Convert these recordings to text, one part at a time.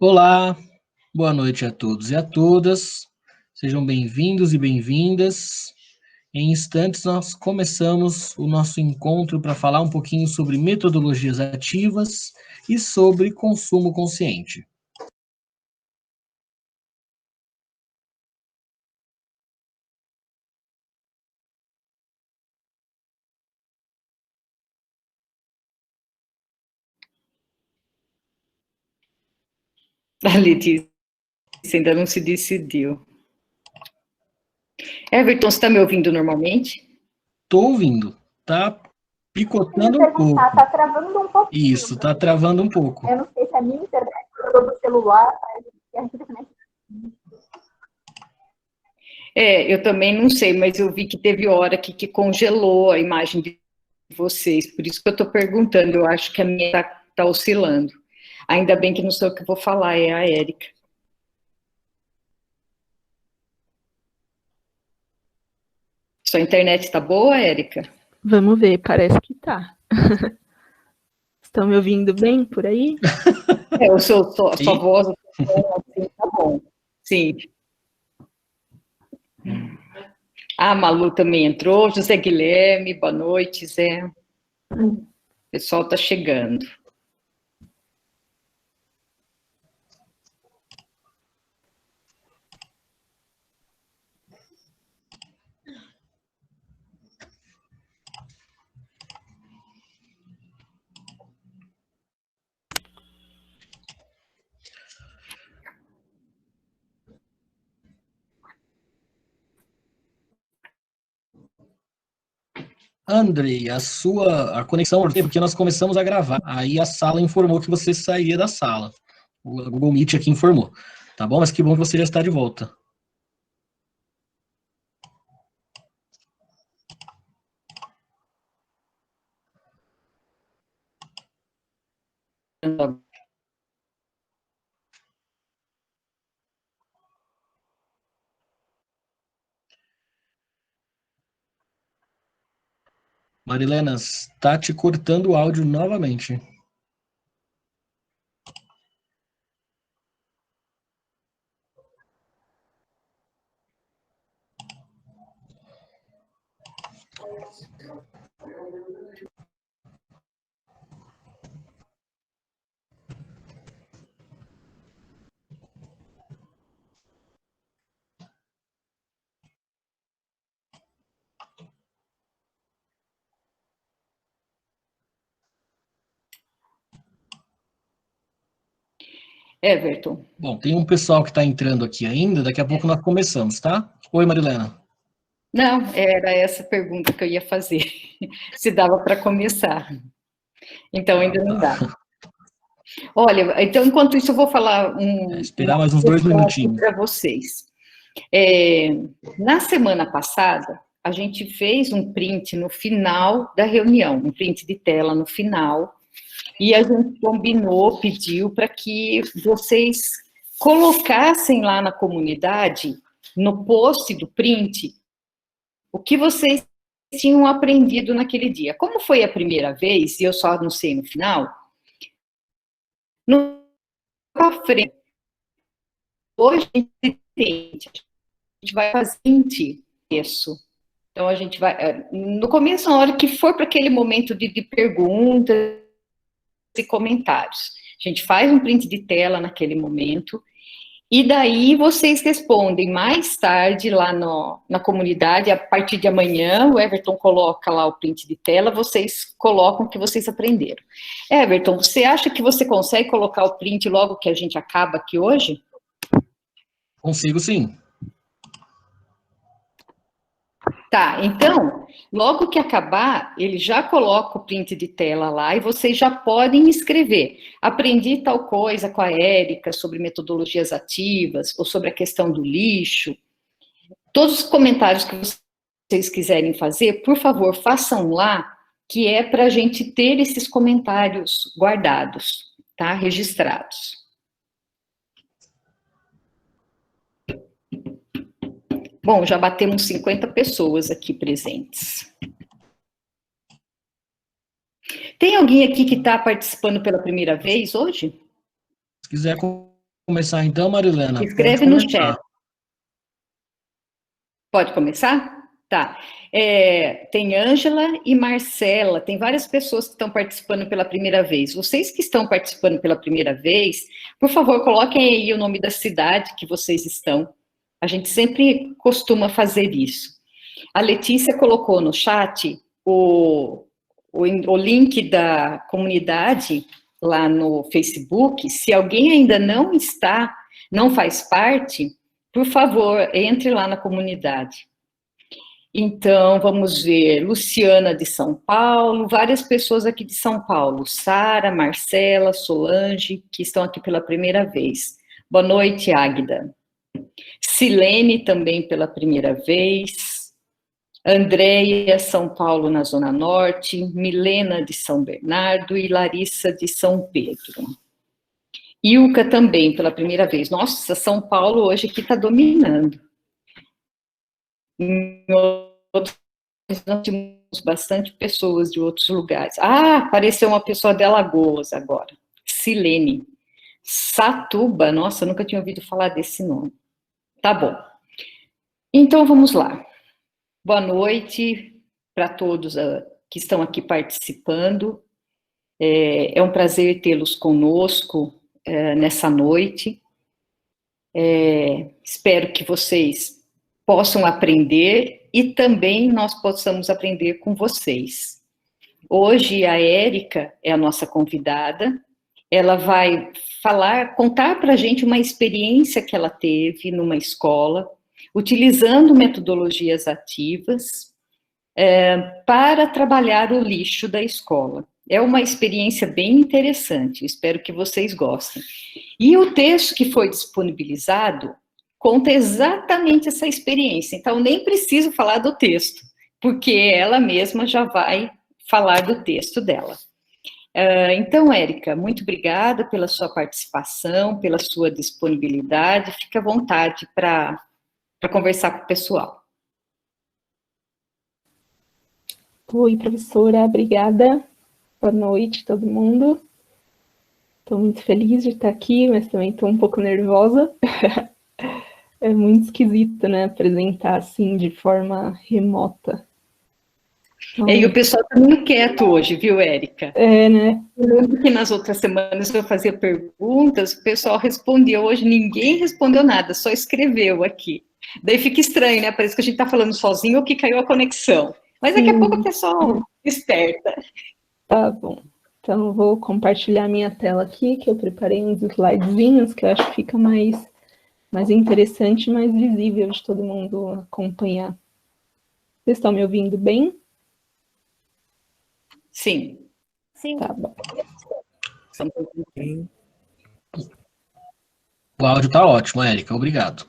Olá, boa noite a todos e a todas. Sejam bem-vindos e bem-vindas. Em instantes, nós começamos o nosso encontro para falar um pouquinho sobre metodologias ativas e sobre consumo consciente. A Letícia ainda não se decidiu. Everton, você está me ouvindo normalmente? Estou ouvindo, tá picotando um pouco. Tá travando um pouquinho. Isso, tá travando um pouco. Eu não sei se a minha internet do celular, a internet. Eu também não sei, mas eu vi que teve hora que congelou a imagem de vocês, por isso que eu estou perguntando, eu acho que a minha está oscilando. Ainda bem que não sou eu que vou falar, é a Érica. Sua internet está boa, Érica? Vamos ver, parece que tá. Estão me ouvindo bem por aí? Sua voz assim, tá bom. Sim. A Malu também entrou, José Guilherme, boa noite, Zé. O pessoal está chegando. Andrei, a conexão, porque nós começamos a gravar, aí a sala informou que você sairia da sala. O Google Meet aqui informou, tá bom? Mas que bom que você já está de volta. Marilena, está te cortando o áudio novamente. Everton. Bom, tem um pessoal que está entrando aqui ainda, daqui a pouco nós começamos, tá? Oi, Marilena. Não, era essa pergunta que eu ia fazer, se dava para começar. Então, ainda não dá. Olha, então, enquanto isso, eu vou falar esperar mais uns 2 minutinhos para vocês. Na semana passada, a gente fez um print no final da reunião, um print de tela no final, e a gente combinou, pediu para que vocês colocassem lá na comunidade, no post do print, o que vocês tinham aprendido naquele dia. Como foi a primeira vez, e eu só anunciei no final, no frente, hoje a gente vai fazer isso. Então, a gente vai, no começo, na hora que for para aquele momento de perguntas e comentários, a gente faz um print de tela naquele momento, e daí vocês respondem mais tarde lá na comunidade, a partir de amanhã, o Everton coloca lá o print de tela, vocês colocam o que vocês aprenderam. Everton, você acha que você consegue colocar o print logo que a gente acaba aqui hoje? Consigo, sim. Tá, então, logo que acabar, ele já coloca o print de tela lá e vocês já podem escrever. Aprendi tal coisa com a Érica sobre metodologias ativas ou sobre a questão do lixo. Todos os comentários que vocês quiserem fazer, por favor, façam lá, que é para a gente ter esses comentários guardados, tá? Registrados. Bom, já batemos 50 pessoas aqui presentes. Tem alguém aqui que está participando pela primeira vez hoje? Se quiser começar então, Marilena? Escreve no chat. Pode começar? Tá. Tem Ângela e Marcela, tem várias pessoas que estão participando pela primeira vez. Vocês que estão participando pela primeira vez, por favor, coloquem aí o nome da cidade que vocês estão. A gente sempre costuma fazer isso. A Letícia colocou no chat o link da comunidade lá no Facebook. Se alguém ainda não faz parte, por favor, entre lá na comunidade. Então, vamos ver, Luciana de São Paulo, várias pessoas aqui de São Paulo, Sara, Marcela, Solange, que estão aqui pela primeira vez. Boa noite, Águida. Silene também pela primeira vez. Andréia, São Paulo, na Zona Norte. Milena, de São Bernardo. E Larissa, de São Pedro. Ilka também pela primeira vez. Nossa, São Paulo hoje aqui está dominando. Nós temos bastante pessoas de outros lugares. Apareceu uma pessoa de Alagoas agora. Silene. Satuba, nossa, nunca tinha ouvido falar desse nome. Tá bom. Então, vamos lá. Boa noite para todos que estão aqui participando. É um prazer tê-los conosco nessa noite. Espero que vocês possam aprender e também nós possamos aprender com vocês. Hoje a Érica é a nossa convidada, ela vai contar para a gente uma experiência que ela teve numa escola, utilizando metodologias ativas para trabalhar o lixo da escola. É uma experiência bem interessante, espero que vocês gostem. E o texto que foi disponibilizado conta exatamente essa experiência, então nem preciso falar do texto, porque ela mesma já vai falar do texto dela. Então, Érica, muito obrigada pela sua participação, pela sua disponibilidade, fique à vontade para conversar com o pessoal. Oi, professora, obrigada. Boa noite, todo mundo. Estou muito feliz de estar aqui, mas também estou um pouco nervosa. É muito esquisito, né, apresentar assim de forma remota. Então, E o pessoal está muito quieto hoje, viu, Érica? né? Eu lembro que nas outras semanas eu fazia perguntas, o pessoal respondia, hoje ninguém respondeu nada, só escreveu aqui. Daí fica estranho, né? Parece que a gente está falando sozinho ou que caiu a conexão. Mas daqui a pouco o pessoal desperta. Tá bom. Então, eu vou compartilhar minha tela aqui, que eu preparei uns slidezinhos, que eu acho que fica mais interessante e mais visível de todo mundo acompanhar. Vocês estão me ouvindo bem? Sim. Sim. Tá bom. O áudio está ótimo, Érica, obrigado.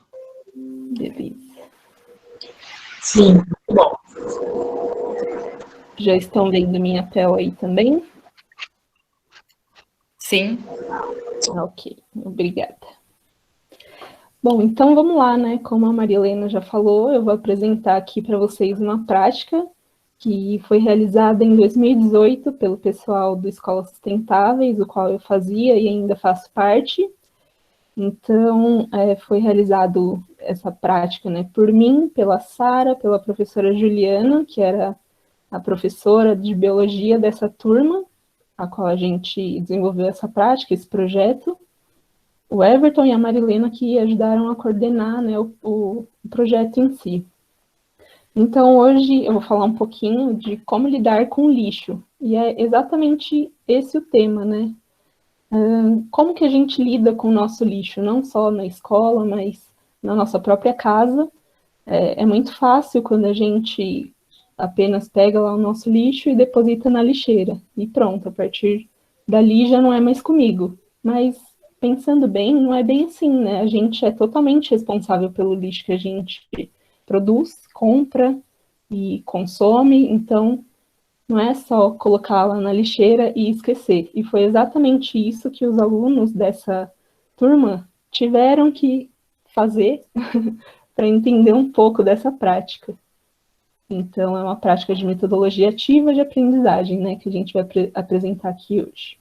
Beleza. Sim, muito bom. Já estão vendo minha tela aí também? Sim. Ok, obrigada. Bom, então vamos lá, né? Como a Marilena já falou, eu vou apresentar aqui para vocês uma prática que foi realizada em 2018 pelo pessoal do Escolas Sustentáveis, do qual eu fazia e ainda faço parte. Então, foi realizado essa prática, né, por mim, pela Sara, pela professora Juliana, que era a professora de biologia dessa turma, a qual a gente desenvolveu essa prática, esse projeto, o Everton e a Marilena, que ajudaram a coordenar, né, o projeto em si. Então, hoje eu vou falar um pouquinho de como lidar com o lixo, e é exatamente esse o tema, né? Como que a gente lida com o nosso lixo, não só na escola, mas na nossa própria casa. É muito fácil quando a gente apenas pega lá o nosso lixo e deposita na lixeira, e pronto, a partir dali já não é mais comigo. Mas, pensando bem, não é bem assim, né? A gente é totalmente responsável pelo lixo que a gente produz, compra e consome, então não é só colocar lá na lixeira e esquecer. E foi exatamente isso que os alunos dessa turma tiveram que fazer para entender um pouco dessa prática. Então, é uma prática de metodologia ativa de aprendizagem, né, que a gente vai apresentar aqui hoje.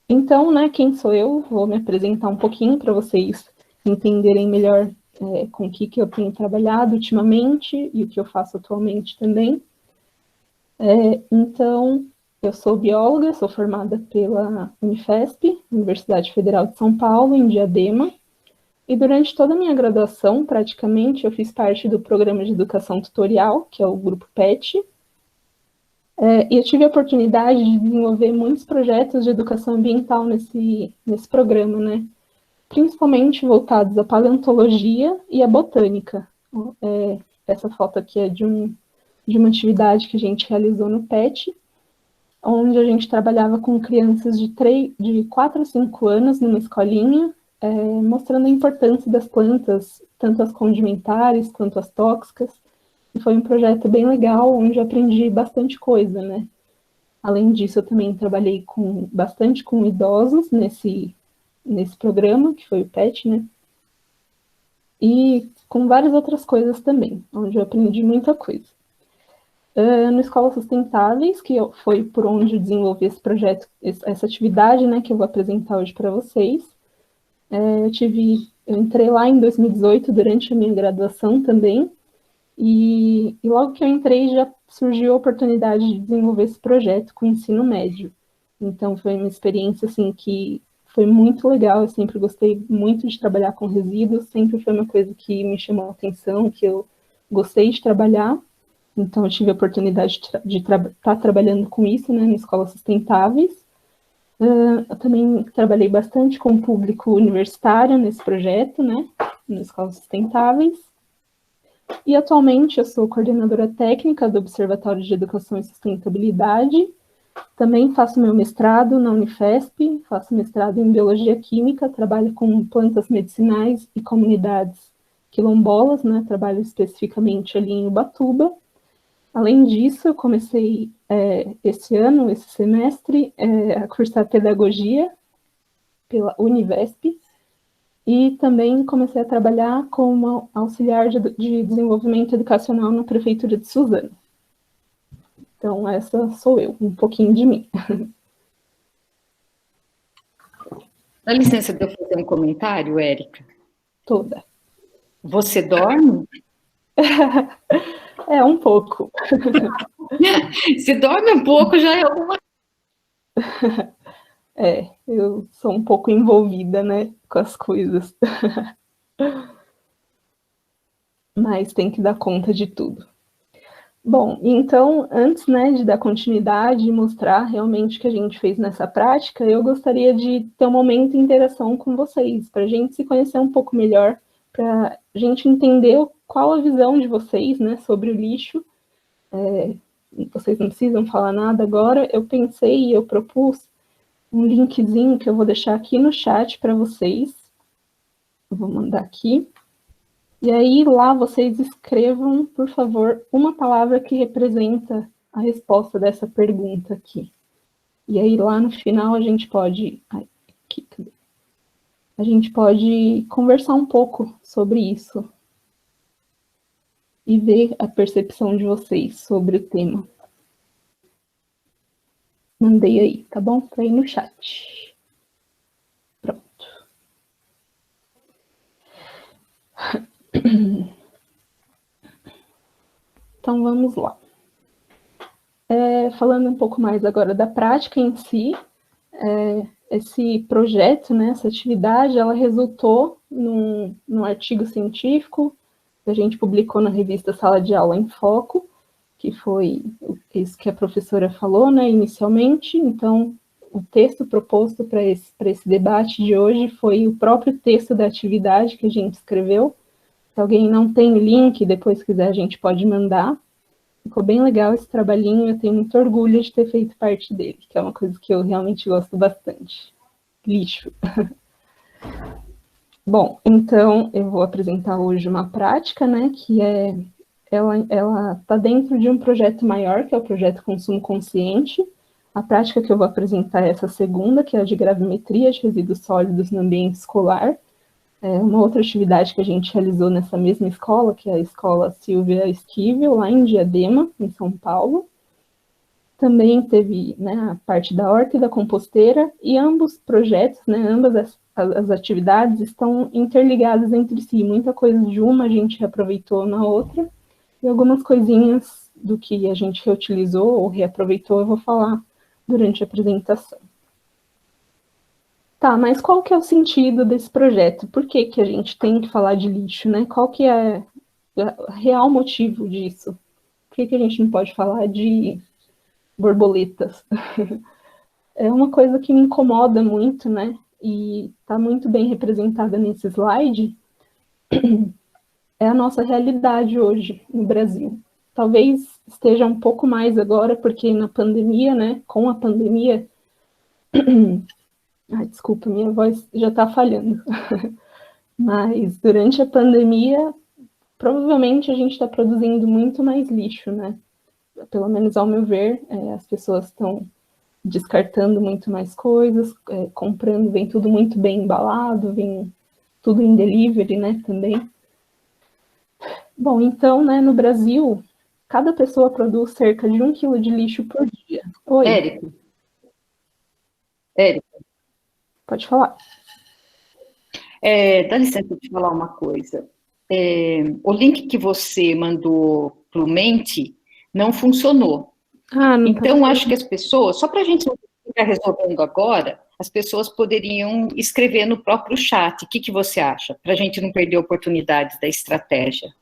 Então, né, quem sou eu? Vou me apresentar um pouquinho para vocês entenderem melhor com o que eu tenho trabalhado ultimamente e o que eu faço atualmente também. Então, eu sou bióloga, sou formada pela Unifesp, Universidade Federal de São Paulo, em Diadema, e durante toda a minha graduação, praticamente, eu fiz parte do programa de educação tutorial, que é o Grupo PET, e eu tive a oportunidade de desenvolver muitos projetos de educação ambiental nesse programa, né? Principalmente voltados à paleontologia e à botânica. Essa foto aqui é de uma atividade que a gente realizou no PET, onde a gente trabalhava com crianças de 4 a 5 anos numa escolinha, mostrando a importância das plantas, tanto as condimentares quanto as tóxicas. E foi um projeto bem legal, onde eu aprendi bastante coisa, né? Além disso, eu também trabalhei bastante com idosos nesse programa, que foi o PET, né? E com várias outras coisas também, onde eu aprendi muita coisa. No Escolas Sustentáveis, que foi por onde eu desenvolvi esse projeto, essa atividade, né, que eu vou apresentar hoje para vocês. Eu entrei lá em 2018, durante a minha graduação também, e logo que eu entrei já surgiu a oportunidade de desenvolver esse projeto com o ensino médio. Então foi uma experiência assim que foi muito legal, eu sempre gostei muito de trabalhar com resíduos, sempre foi uma coisa que me chamou a atenção, que eu gostei de trabalhar. Então eu tive a oportunidade de estar trabalhando com isso, né, em Escolas Sustentáveis. Eu também trabalhei bastante com o público universitário nesse projeto, né, nas Escolas Sustentáveis. E atualmente eu sou coordenadora técnica do Observatório de Educação e Sustentabilidade. Também faço meu mestrado na Unifesp, faço mestrado em Biologia Química, trabalho com plantas medicinais e comunidades quilombolas, né? Trabalho especificamente ali em Ubatuba. Além disso, eu comecei esse semestre, a cursar pedagogia pela Univesp, e também comecei a trabalhar como auxiliar de desenvolvimento educacional na Prefeitura de Suzano. Então, essa sou eu, um pouquinho de mim. Dá licença de eu fazer um comentário, Érica? Toda. Você dorme? Um pouco. Se dorme um pouco, já é alguma coisa. Eu sou um pouco envolvida, né, com as coisas. Mas tem que dar conta de tudo. Bom, então, antes, né, de dar continuidade e mostrar realmente o que a gente fez nessa prática, eu gostaria de ter um momento de interação com vocês, para a gente se conhecer um pouco melhor, para a gente entender qual a visão de vocês, né, sobre o lixo. Vocês não precisam falar nada agora. Eu pensei e eu propus um linkzinho que eu vou deixar aqui no chat para vocês. Eu vou mandar aqui. E aí, lá, vocês escrevam, por favor, uma palavra que representa a resposta dessa pergunta aqui. E aí, lá no final, a gente pode... A gente pode conversar um pouco sobre isso. E ver a percepção de vocês sobre o tema. Mandei aí, tá bom? Tá aí no chat. Pronto. Então, vamos lá. Falando um pouco mais agora da prática em si, esse projeto, né, essa atividade, ela resultou num artigo científico que a gente publicou na revista Sala de Aula em Foco, que foi isso que a professora falou, né, inicialmente. Então, o texto proposto para esse debate de hoje foi o próprio texto da atividade que a gente escreveu. Se alguém não tem link, depois quiser, a gente pode mandar. Ficou bem legal esse trabalhinho, eu tenho muito orgulho de ter feito parte dele, que é uma coisa que eu realmente gosto bastante. Lixo. Bom, então eu vou apresentar hoje uma prática, né, que ela está dentro de um projeto maior, que é o projeto Consumo Consciente. A prática que eu vou apresentar é essa segunda, que é a de gravimetria de resíduos sólidos no ambiente escolar. Uma outra atividade que a gente realizou nessa mesma escola, que é a Escola Silvia Esquivel, lá em Diadema, em São Paulo. Também teve, né, a parte da horta e da composteira, e ambos projetos, né, ambas as atividades estão interligadas entre si. Muita coisa de uma a gente reaproveitou na outra, e algumas coisinhas do que a gente reutilizou ou reaproveitou eu vou falar durante a apresentação. Tá, mas qual que é o sentido desse projeto? Por que que a gente tem que falar de lixo, né? Qual que é o real motivo disso? Por que que a gente não pode falar de borboletas? É uma coisa que me incomoda muito, né? E está muito bem representada nesse slide, é a nossa realidade hoje no Brasil. Talvez esteja um pouco mais agora, porque na pandemia, né? Com a pandemia... Ai, desculpa, minha voz já está falhando. Mas durante a pandemia, provavelmente a gente está produzindo muito mais lixo, né? Pelo menos ao meu ver, as pessoas estão descartando muito mais coisas, comprando, vem tudo muito bem embalado, vem tudo em delivery, né, também. Bom, então, né, no Brasil, cada pessoa produz cerca de 1 quilo de lixo por dia. Oi. Érico. Pode falar. Dá licença de te falar uma coisa. O link que você mandou para o Menti não funcionou. Não então, tá acho que as pessoas, só para a gente não ficar resolvendo agora, as pessoas poderiam escrever no próprio chat. O que você acha? Para a gente não perder a oportunidade da estratégia.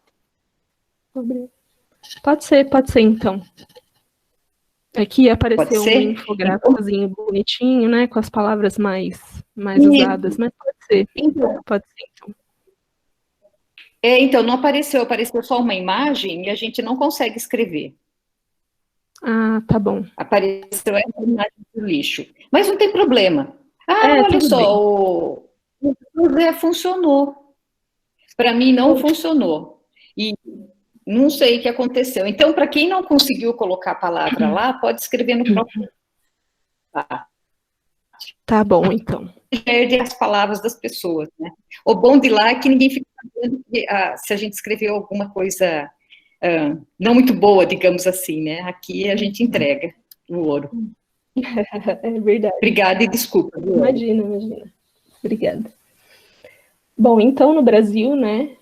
Pode ser então. Aqui apareceu um infográficozinho bonitinho, né, com as palavras mais usadas, mas pode ser. Pode ser, então. Então, não apareceu só uma imagem e a gente não consegue escrever. Tá bom. Apareceu essa imagem do lixo. Mas não tem problema. Olha só, o José funcionou. Para mim não funcionou. E não sei o que aconteceu. Então, para quem não conseguiu colocar a palavra lá, pode escrever no próprio. Tá bom, então. Perde as palavras das pessoas, né? O bom de lá é que ninguém fica sabendo se a gente escreveu alguma coisa não muito boa, digamos assim, né? Aqui a gente entrega o ouro. É verdade. Obrigada e desculpa. Imagina. Obrigada. Bom, então no Brasil, né,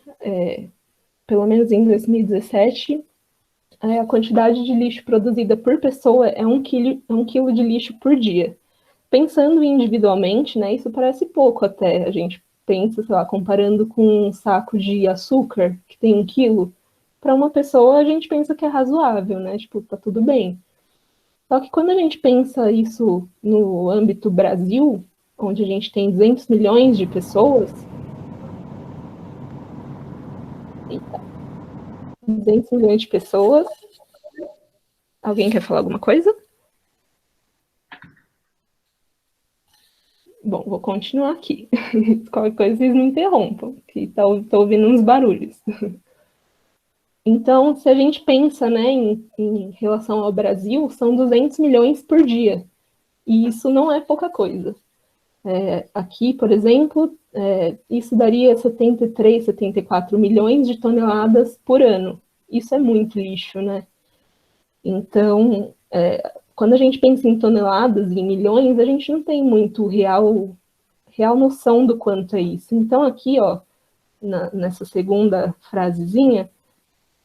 pelo menos em 2017, a quantidade de lixo produzida por pessoa é 1 quilo de lixo por dia. Pensando individualmente, né, isso parece pouco até. A gente pensa, sei lá, comparando com um saco de açúcar, que tem 1 quilo, para uma pessoa a gente pensa que é razoável, né, tipo, tá tudo bem. Só que quando a gente pensa isso no âmbito Brasil, onde a gente tem 200 milhões de pessoas... 200 milhões de pessoas... Alguém quer falar alguma coisa? Bom, vou continuar aqui. Qualquer coisa vocês me interrompam, que tô ouvindo uns barulhos. Então, se a gente pensa, né, em relação ao Brasil, são 200 milhões por dia. E isso não é pouca coisa. Aqui, por exemplo, isso daria 73, 74 milhões de toneladas por ano. Isso é muito lixo, né? Então, quando a gente pensa em toneladas e em milhões, a gente não tem muito real noção do quanto é isso. Então, aqui, ó, nessa segunda frasezinha,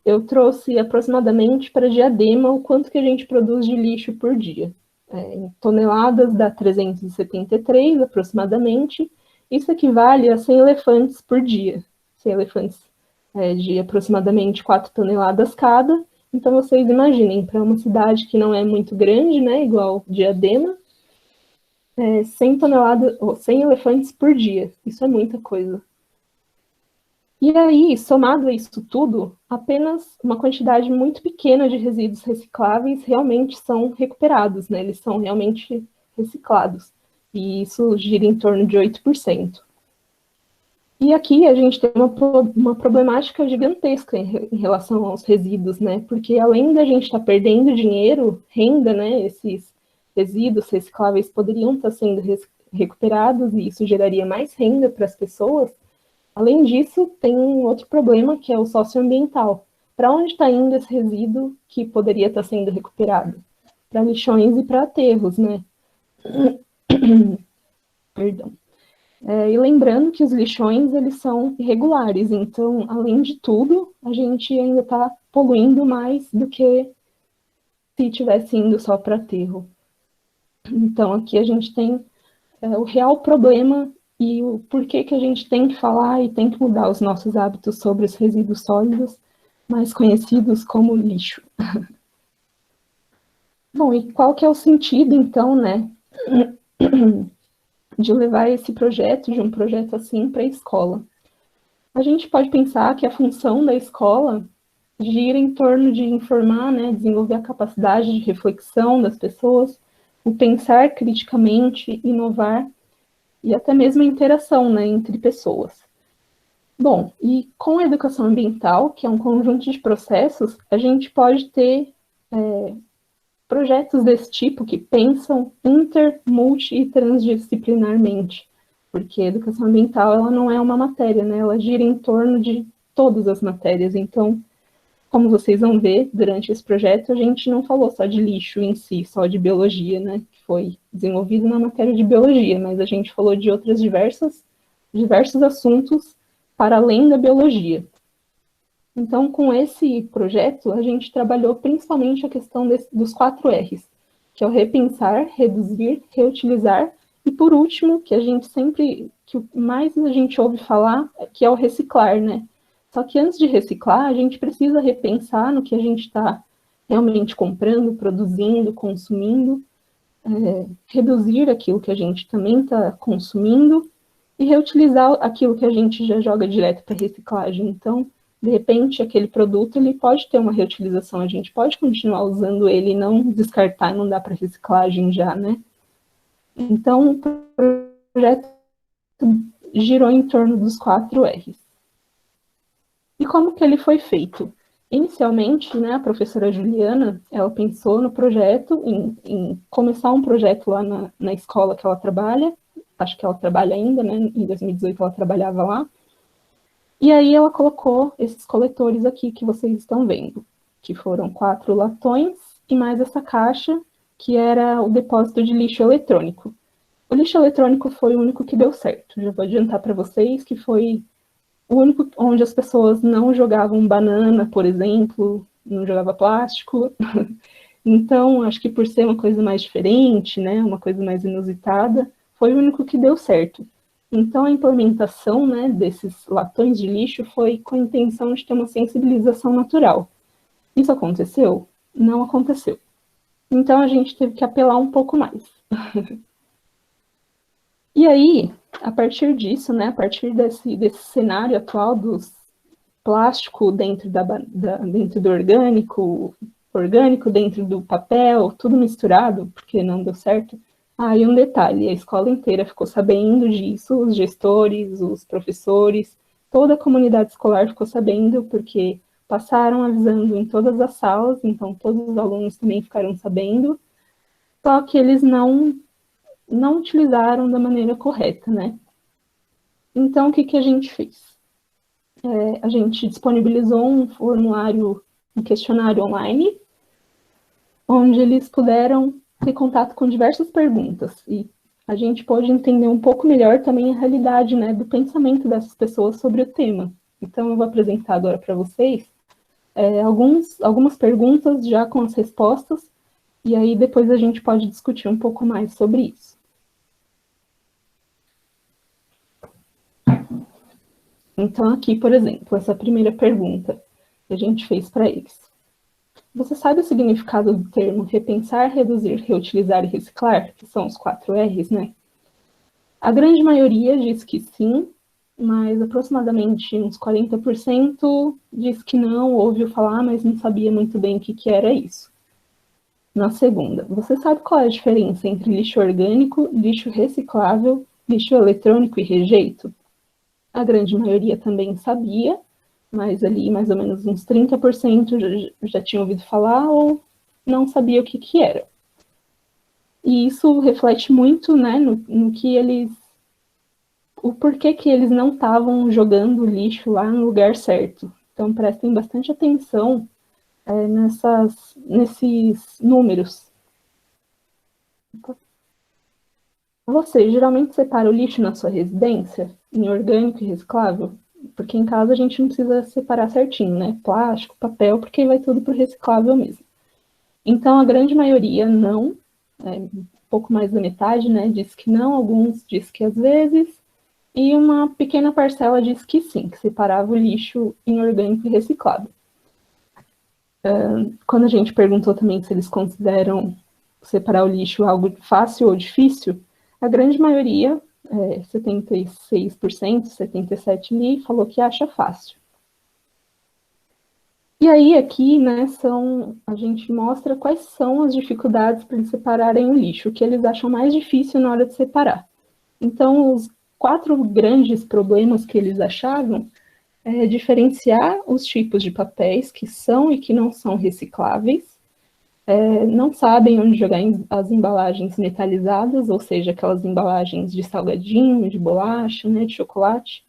eu trouxe aproximadamente para Diadema o quanto que a gente produz de lixo por dia. Em toneladas dá 373 aproximadamente. Isso equivale a 100 elefantes por dia. 100 elefantes de aproximadamente 4 toneladas cada. Então, vocês imaginem, para uma cidade que não é muito grande, né, igual Diadema, 100 toneladas, ou 100 elefantes por dia. Isso é muita coisa. E aí, somado a isso tudo, apenas uma quantidade muito pequena de resíduos recicláveis realmente são recuperados, né? Eles são realmente reciclados. E isso gira em torno de 8%. E aqui a gente tem uma problemática gigantesca em relação aos resíduos, né? Porque além da gente estar perdendo dinheiro, renda, né? Esses resíduos recicláveis poderiam estar sendo recuperados e isso geraria mais renda para as pessoas. Além disso, tem um outro problema, que é o socioambiental. Para onde está indo esse resíduo que poderia estar sendo recuperado? para lixões e para aterros, né? Perdão. E lembrando que os lixões, eles são irregulares, então, além de tudo, a gente ainda está poluindo mais do que se tivesse indo só para aterro. Então, aqui a gente tem o real problema e o porquê que a gente tem que falar e tem que mudar os nossos hábitos sobre os resíduos sólidos, mais conhecidos como lixo. Bom, e qual que é o sentido, então, né, de levar esse projeto, de um projeto assim, para a escola? A gente pode pensar que a função da escola gira em torno de informar, né, desenvolver a capacidade de reflexão das pessoas, o pensar criticamente, inovar e até mesmo a interação, né, entre pessoas. Bom, e com a educação ambiental, que é um conjunto de processos, a gente pode ter projetos desse tipo que pensam inter, multi e transdisciplinarmente, porque a educação ambiental ela não é uma matéria, né? Ela gira em torno de todas as matérias. Então, como vocês vão ver durante esse projeto, a gente não falou só de lixo em si, só de biologia, né? Que foi desenvolvido na matéria de biologia, mas a gente falou de outros diversos assuntos para além da biologia. Então, com esse projeto, a gente trabalhou principalmente a questão dos 4 R's, que é o repensar, reduzir, reutilizar, e por último, que o mais a gente ouve falar, que é o reciclar, né? Só que antes de reciclar, a gente precisa repensar no que a gente está realmente comprando, produzindo, consumindo, reduzir aquilo que a gente também está consumindo, e reutilizar aquilo que a gente já joga direto para reciclagem. Então, de repente, aquele produto ele pode ter uma reutilização, a gente pode continuar usando ele e não descartar, não dá para reciclagem já, né? Então, o projeto girou em torno dos 4 R's. E como que ele foi feito? Inicialmente, né, a professora Juliana, ela pensou no projeto, em começar um projeto lá na escola que ela trabalha, acho que ela trabalha ainda, né, em 2018 ela trabalhava lá, e aí ela colocou esses coletores aqui que vocês estão vendo, que foram 4 latões e mais essa caixa, que era o depósito de lixo eletrônico. O lixo eletrônico foi o único que deu certo. Já vou adiantar para vocês que foi o único onde as pessoas não jogavam banana, por exemplo, não jogava plástico. Então, acho que por ser uma coisa mais diferente, né, uma coisa mais inusitada, foi o único que deu certo. Então, a implementação, né, desses latões de lixo foi com a intenção de ter uma sensibilização natural. Isso aconteceu? Não aconteceu. Então, a gente teve que apelar um pouco mais. E aí, a partir disso, né, a partir desse cenário atual dos plástico dentro dentro do orgânico dentro do papel, tudo misturado, porque não deu certo. E um detalhe, a escola inteira ficou sabendo disso, os gestores, os professores, toda a comunidade escolar ficou sabendo, porque passaram avisando em todas as salas, então todos os alunos também ficaram sabendo, só que eles não utilizaram da maneira correta, né? Então, o que a gente fez? A gente disponibilizou um questionário online, onde eles puderam ter contato com diversas perguntas, e a gente pôde entender um pouco melhor também a realidade, né, do pensamento dessas pessoas sobre o tema. Então, eu vou apresentar agora para vocês algumas perguntas já com as respostas, e aí depois a gente pode discutir um pouco mais sobre isso. Então, aqui, por exemplo, essa primeira pergunta que a gente fez para eles. Você sabe o significado do termo repensar, reduzir, reutilizar e reciclar, que são os 4 R's, né? A grande maioria diz que sim, mas aproximadamente uns 40% diz que não, ouviu falar, mas não sabia muito bem o que era isso. Na segunda, você sabe qual é a diferença entre lixo orgânico, lixo reciclável, lixo eletrônico e rejeito? A grande maioria também sabia, mas ali mais ou menos uns 30% já tinham ouvido falar ou não sabia o que era. E isso reflete muito, né, no que o porquê que eles não estavam jogando lixo lá no lugar certo. Então, prestem bastante atenção nesses números. Você geralmente separa o lixo na sua residência, em orgânico e reciclável? Porque em casa a gente não precisa separar certinho, né? Plástico, papel, porque vai tudo para o reciclável mesmo. Então, a grande maioria não, um pouco mais da metade, né, diz que não, alguns diz que às vezes, e uma pequena parcela diz que sim, que separava o lixo em orgânico e reciclável. Quando a gente perguntou também se eles consideram separar o lixo algo fácil ou difícil, a grande maioria, 76%, 77% ali, falou que acha fácil. E aí, aqui, né, a gente mostra quais são as dificuldades para eles separarem o lixo, o que eles acham mais difícil na hora de separar. Então, os 4 grandes problemas que eles achavam é diferenciar os tipos de papéis que são e que não são recicláveis, não sabem onde jogar as embalagens metalizadas, ou seja, aquelas embalagens de salgadinho, de bolacha, né, de chocolate.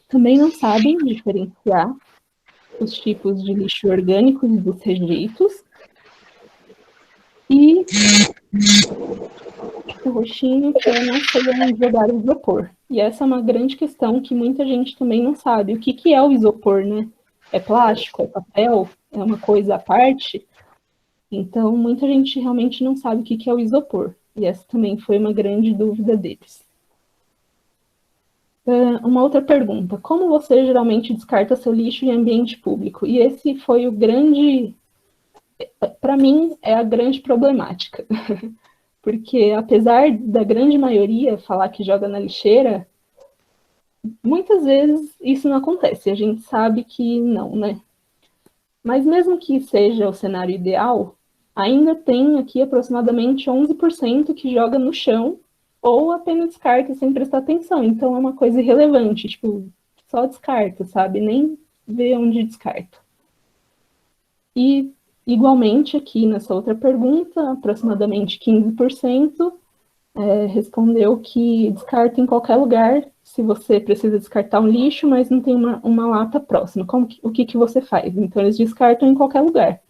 Também não sabem diferenciar os tipos de lixo orgânico e dos rejeitos. E o roxinho, que é não sei onde jogar o isopor. E essa é uma grande questão que muita gente também não sabe. O que é o isopor, né? É plástico? É papel? É uma coisa à parte? Então, muita gente realmente não sabe o que é o isopor. E essa também foi uma grande dúvida deles. Uma outra pergunta. Como você geralmente descarta seu lixo em ambiente público? E esse foi o grande... Para mim, é a grande problemática. Porque, apesar da grande maioria falar que joga na lixeira, muitas vezes isso não acontece. A gente sabe que não, né? Mas mesmo que seja o cenário ideal, ainda tem aqui aproximadamente 11% que joga no chão ou apenas descarta sem prestar atenção. Então, é uma coisa irrelevante, tipo, só descarta, sabe? Nem vê onde descarta. E, igualmente, aqui nessa outra pergunta, aproximadamente 15% respondeu que descarta em qualquer lugar, se você precisa descartar um lixo, mas não tem uma lata próxima. O que você faz? Então, eles descartam em qualquer lugar.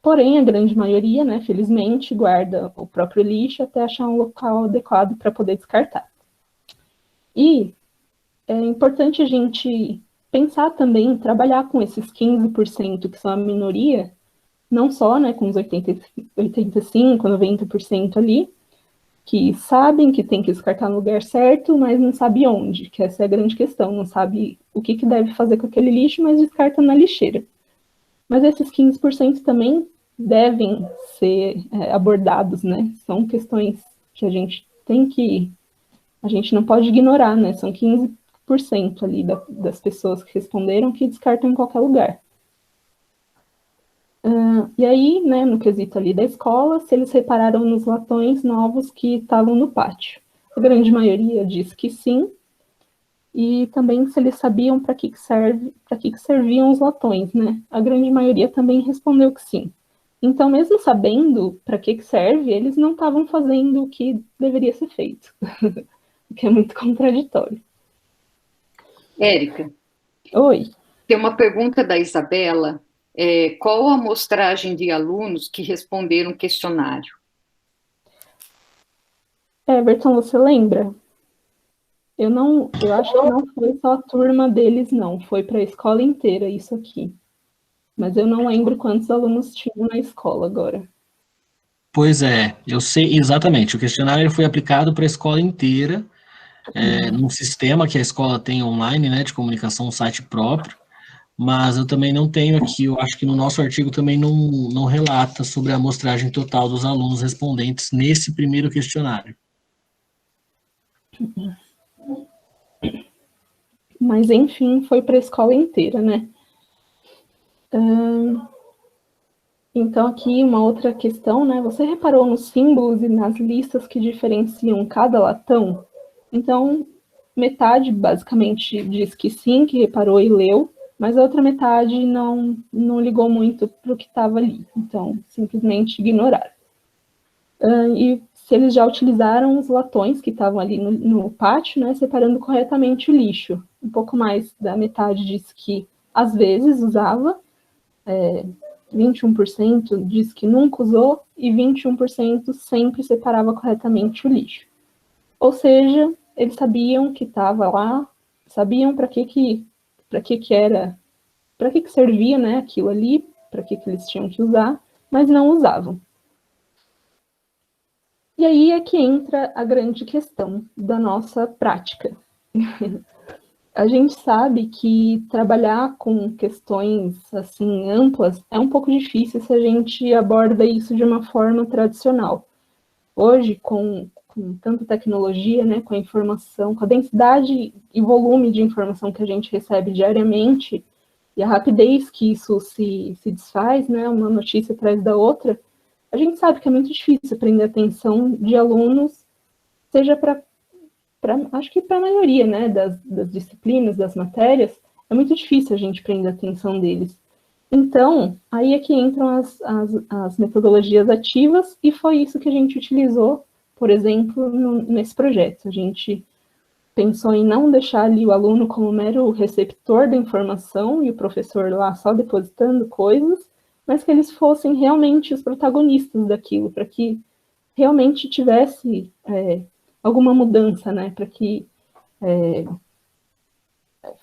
Porém, a grande maioria, né, felizmente, guarda o próprio lixo até achar um local adequado para poder descartar. E é importante a gente pensar também, trabalhar com esses 15% que são a minoria, não só, né, com os 85%, 90% ali, que sabem que tem que descartar no lugar certo, mas não sabe onde, que essa é a grande questão, não sabe o que deve fazer com aquele lixo, mas descarta na lixeira. Mas esses 15% também devem ser abordados, né? São questões que a gente não pode ignorar, né? São 15% ali das pessoas que responderam que descartam em qualquer lugar. E aí, né, no quesito ali da escola, se eles repararam nos latões novos que estavam no pátio. A grande maioria diz que sim, e também se eles sabiam para que serviam os latões, né? A grande maioria também respondeu que sim. Então, mesmo sabendo para que serve, eles não estavam fazendo o que deveria ser feito, o que é muito contraditório. Érica. Oi. Tem uma pergunta da Isabela. Qual a amostragem de alunos que responderam o questionário? Everton, você lembra? Eu acho que não foi só a turma deles, não. Foi para a escola inteira isso aqui. Mas eu não lembro quantos alunos tinham na escola agora. Pois é, eu sei exatamente. O questionário foi aplicado para a escola inteira, num sistema que a escola tem online, né, de comunicação, um site próprio. Mas eu também não tenho aqui, eu acho que no nosso artigo também não relata sobre a amostragem total dos alunos respondentes nesse primeiro questionário. Mas, enfim, foi para a escola inteira, né? Então, aqui uma outra questão, né? Você reparou nos símbolos e nas listas que diferenciam cada latão? Então, metade basicamente diz que sim, que reparou e leu, mas a outra metade não ligou muito para o que estava ali. Então, simplesmente ignoraram. E se eles já utilizaram os latões que estavam ali no pátio, né, separando corretamente o lixo. Um pouco mais da metade disse que às vezes usava, 21% diz que nunca usou e 21% sempre separava corretamente o lixo. Ou seja, eles sabiam que estava lá, sabiam para que era, para que servia, né, aquilo ali, para que eles tinham que usar, mas não usavam. E aí é que entra a grande questão da nossa prática. A gente sabe que trabalhar com questões assim amplas é um pouco difícil se a gente aborda isso de uma forma tradicional. Hoje, com tanta tecnologia, né, com a informação, com a densidade e volume de informação que a gente recebe diariamente, e a rapidez que isso se desfaz, né, uma notícia atrás da outra, a gente sabe que é muito difícil prender a atenção de alunos, seja acho que para a maioria, né, das disciplinas, das matérias, é muito difícil a gente prender a atenção deles. Então, aí é que entram as metodologias ativas, e foi isso que a gente utilizou, por exemplo, nesse projeto. A gente pensou em não deixar ali o aluno como mero receptor da informação e o professor lá só depositando coisas, mas que eles fossem realmente os protagonistas daquilo, para que realmente tivesse alguma mudança, né, para que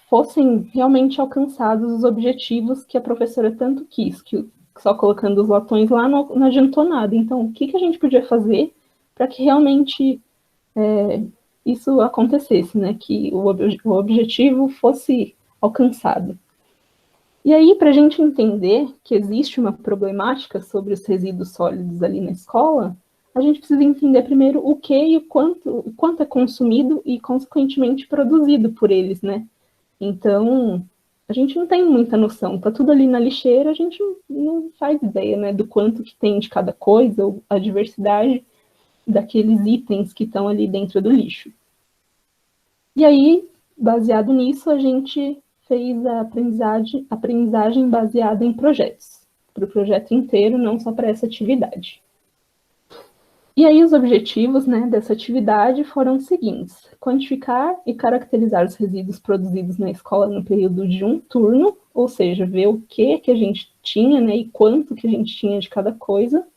fossem realmente alcançados os objetivos que a professora tanto quis, que só colocando os latões lá não adiantou nada. Então, o que a gente podia fazer para que realmente isso acontecesse, né, que o objetivo fosse alcançado. E aí, para a gente entender que existe uma problemática sobre os resíduos sólidos ali na escola, a gente precisa entender primeiro o que e o quanto é consumido e, consequentemente, produzido por eles, né? Então, a gente não tem muita noção. Tá tudo ali na lixeira, a gente não faz ideia, né, do quanto que tem de cada coisa, ou a diversidade daqueles itens que estão ali dentro do lixo. E aí, baseado nisso, a gente fez a aprendizagem baseada em projetos, para o projeto inteiro, não só para essa atividade. E aí os objetivos, né, dessa atividade foram os seguintes: quantificar e caracterizar os resíduos produzidos na escola no período de um turno, ou seja, ver o que a gente tinha, né, e quanto que a gente tinha de cada coisa,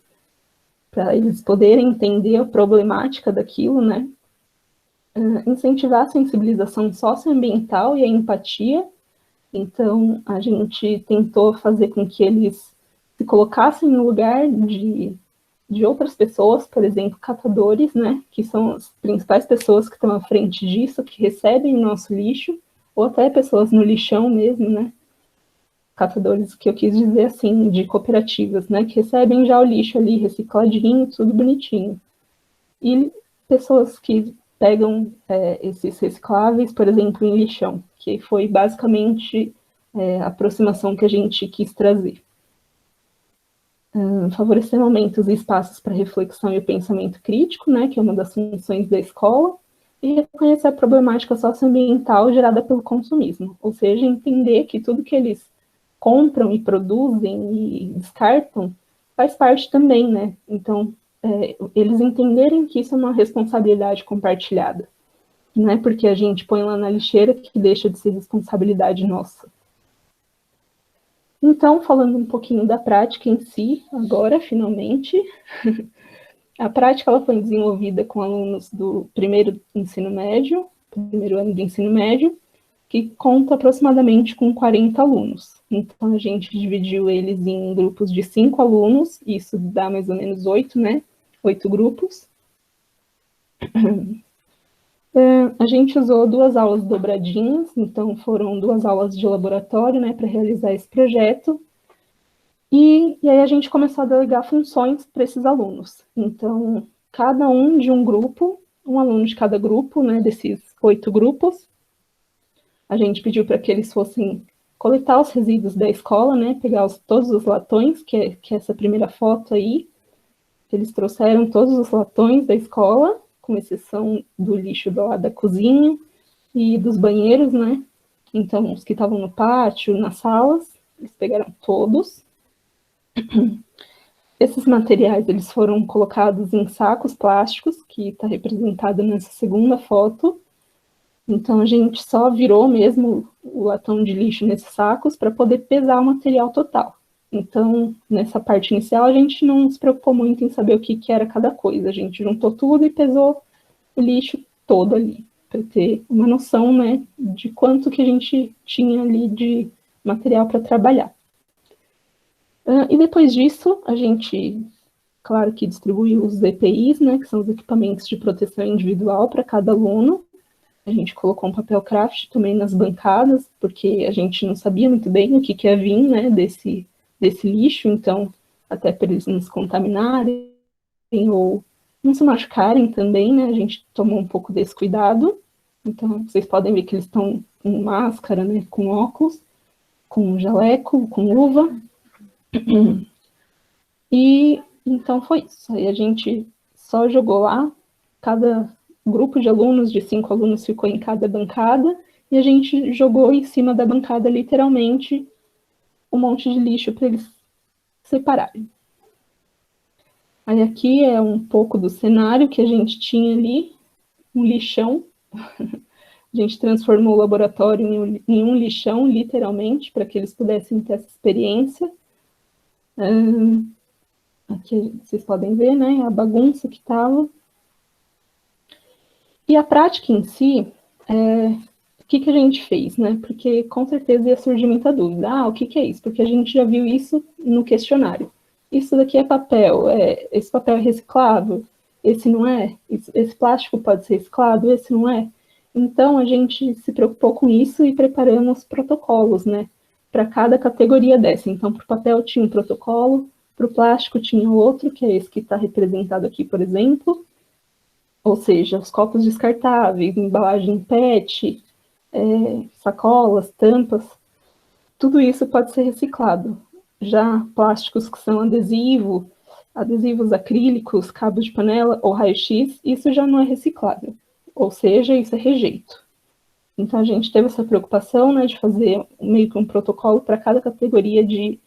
para eles poderem entender a problemática daquilo, né? Incentivar a sensibilização socioambiental e a empatia. Então, a gente tentou fazer com que eles se colocassem no lugar de outras pessoas, por exemplo, catadores, né, que são as principais pessoas que estão à frente disso, que recebem o nosso lixo, ou até pessoas no lixão mesmo, né, catadores, que eu quis dizer assim, de cooperativas, né, que recebem já o lixo ali recicladinho, tudo bonitinho. E pessoas que pegam esses recicláveis, por exemplo, em lixão, que foi basicamente a aproximação que a gente quis trazer. Favorecer momentos e espaços para reflexão e o pensamento crítico, né, que é uma das funções da escola, e reconhecer a problemática socioambiental gerada pelo consumismo, ou seja, entender que tudo que eles compram e produzem e descartam faz parte também, né, então eles entenderem que isso é uma responsabilidade compartilhada, não é porque a gente põe lá na lixeira que deixa de ser responsabilidade nossa. Então, falando um pouquinho da prática em si, agora, finalmente, a prática ela foi desenvolvida com alunos do primeiro ano do ensino médio, que conta aproximadamente com 40 alunos. Então, a gente dividiu eles em grupos de 5 alunos, isso dá mais ou menos 8, né? 8 grupos. A gente usou 2 aulas dobradinhas, então foram 2 aulas de laboratório, né, para realizar esse projeto. E aí a gente começou a delegar funções para esses alunos. Então, cada um de um grupo, um aluno de cada grupo, né, desses 8 grupos, a gente pediu para que eles fossem coletar os resíduos da escola, né, pegar todos os latões, que é essa primeira foto aí. Eles trouxeram todos os latões da escola, com exceção do lixo da cozinha e dos banheiros, né? Então, os que estavam no pátio, nas salas, eles pegaram todos. Esses materiais, eles foram colocados em sacos plásticos, que está representado nessa segunda foto. Então, a gente só virou mesmo o latão de lixo nesses sacos para poder pesar o material total. Então, nessa parte inicial, a gente não se preocupou muito em saber o que era cada coisa. A gente juntou tudo e pesou o lixo todo ali, para ter uma noção, né, de quanto que a gente tinha ali de material para trabalhar. E depois disso, a gente, claro que distribuiu os EPIs, né, que são os equipamentos de proteção individual para cada aluno. A gente colocou um papel craft também nas bancadas, porque a gente não sabia muito bem o que ia vir, né, desse lixo, então, até para eles não se contaminarem ou não se machucarem também, né, a gente tomou um pouco desse cuidado. Então, vocês podem ver que eles estão com máscara, né, com óculos, com jaleco, com luva. E então foi isso. Aí a gente só jogou lá, cada grupo de alunos, de 5 alunos, ficou em cada bancada, e a gente jogou em cima da bancada, literalmente, um monte de lixo para eles separarem. Aí aqui é um pouco do cenário que a gente tinha ali, um lixão. A gente transformou o laboratório em um lixão, literalmente, para que eles pudessem ter essa experiência. Aqui vocês podem ver, né, a bagunça que estava. E a prática em si, o que a gente fez, né? Porque com certeza ia surgir muita dúvida. O que é isso? Porque a gente já viu isso no questionário. Isso daqui é papel, esse papel é reciclável, esse não é, esse plástico pode ser reciclado, esse não é. Então, a gente se preocupou com isso e preparamos protocolos, né, para cada categoria dessa. Então, para o papel tinha um protocolo, para o plástico tinha outro, que é esse que está representado aqui, por exemplo, ou seja, os copos descartáveis, embalagem PET, sacolas, tampas, tudo isso pode ser reciclado. Já plásticos que são adesivos acrílicos, cabos de panela ou raio-x, isso já não é reciclável, ou seja, isso é rejeito. Então, a gente teve essa preocupação, né, de fazer meio que um protocolo para cada categoria de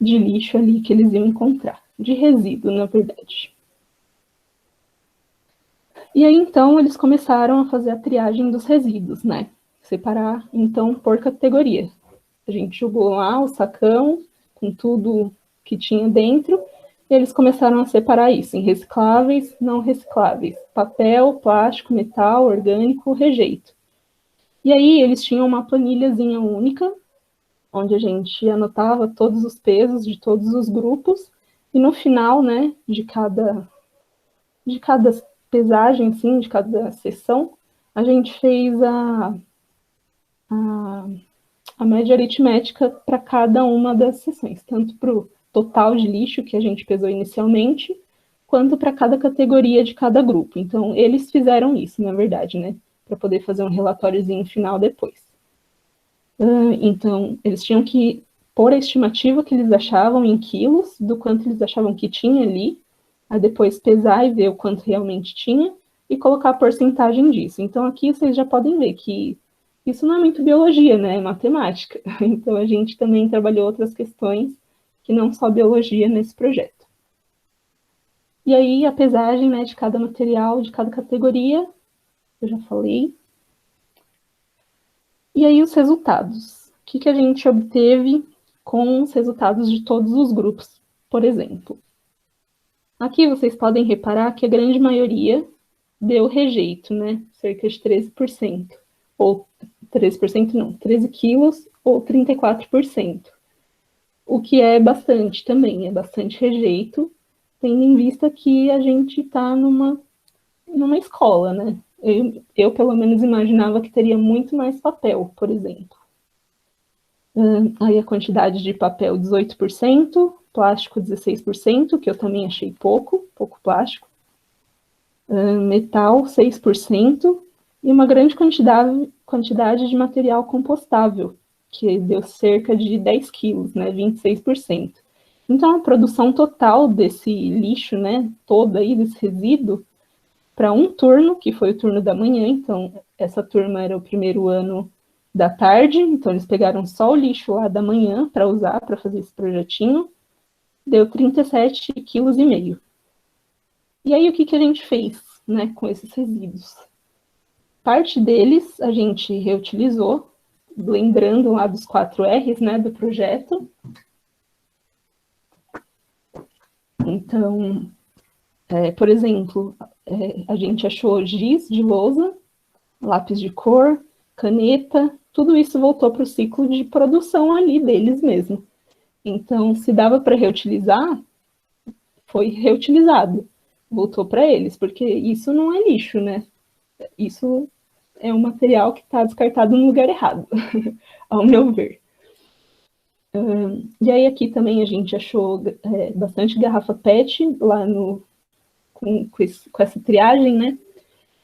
lixo ali que eles iam encontrar, de resíduo, na verdade. E aí, então, eles começaram a fazer a triagem dos resíduos, né, separar, então, por categoria. A gente jogou lá o sacão com tudo que tinha dentro, e eles começaram a separar isso em recicláveis, não recicláveis, papel, plástico, metal, orgânico, rejeito. E aí eles tinham uma planilhazinha única, onde a gente anotava todos os pesos de todos os grupos, e no final, né, de cada pesagem, assim, de cada sessão, a gente fez a média aritmética para cada uma das sessões, tanto para o total de lixo que a gente pesou inicialmente, quanto para cada categoria de cada grupo. Então, eles fizeram isso, na verdade, né, para poder fazer um relatóriozinho final depois. Então, eles tinham que pôr a estimativa que eles achavam em quilos, do quanto eles achavam que tinha ali, aí depois pesar e ver o quanto realmente tinha, e colocar a porcentagem disso. Então, aqui vocês já podem ver que isso não é muito biologia, né? É matemática. Então, a gente também trabalhou outras questões que não só biologia nesse projeto. E aí, a pesagem, né, de cada material, de cada categoria, eu já falei. E aí, os resultados. O que a gente obteve com os resultados de todos os grupos, por exemplo? Aqui vocês podem reparar que a grande maioria deu rejeito, né? Cerca de 13%. Ou 13% não, 13 quilos ou 34%. O que é bastante também, é bastante rejeito, tendo em vista que a gente está numa escola, né? Eu, pelo menos, imaginava que teria muito mais papel, por exemplo. Aí a quantidade de papel, 18%, plástico, 16%, que eu também achei pouco plástico. Metal, 6%, e uma grande quantidade de material compostável, que deu cerca de 10 quilos, né, 26%. Então, a produção total desse lixo, né, todo aí, desse resíduo, para um turno, que foi o turno da manhã, então, essa turma era o primeiro ano da tarde, então eles pegaram só o lixo lá da manhã para usar, para fazer esse projetinho, deu 37,5 kg. E aí, o que a gente fez, né, com esses resíduos? Parte deles a gente reutilizou, lembrando lá dos 4 R's, né, do projeto. Então, por exemplo, a gente achou giz de lousa, lápis de cor, caneta, tudo isso voltou para o ciclo de produção ali deles mesmo. Então, se dava para reutilizar, foi reutilizado, voltou para eles, porque isso não é lixo, né? Isso é um material que está descartado no lugar errado, ao meu ver. E aí aqui também a gente achou bastante garrafa PET lá com essa triagem, né?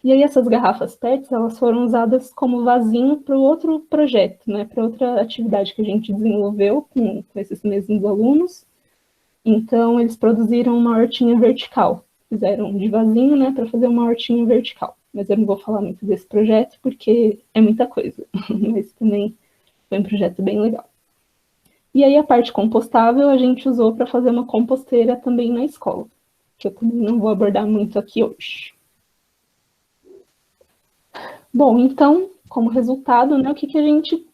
E aí essas garrafas PETs, elas foram usadas como vasinho para outro projeto, né? Para outra atividade que a gente desenvolveu com esses mesmos alunos. Então, eles produziram uma hortinha vertical. Fizeram de vasinho, né, para fazer uma hortinha vertical. Mas eu não vou falar muito desse projeto, porque é muita coisa. Mas também foi um projeto bem legal. E aí, a parte compostável, a gente usou para fazer uma composteira também na escola, que eu também não vou abordar muito aqui hoje. Bom, então, como resultado, né, o que a gente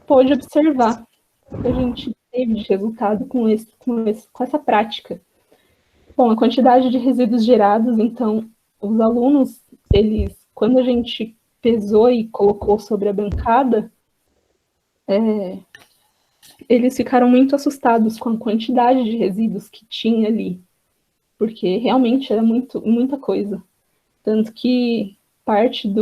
pôde observar? O que a gente teve de resultado com essa prática? Bom, a quantidade de resíduos gerados, então, os alunos, quando a gente pesou e colocou sobre a bancada, eles ficaram muito assustados com a quantidade de resíduos que tinha ali, porque realmente era muita coisa. Tanto que parte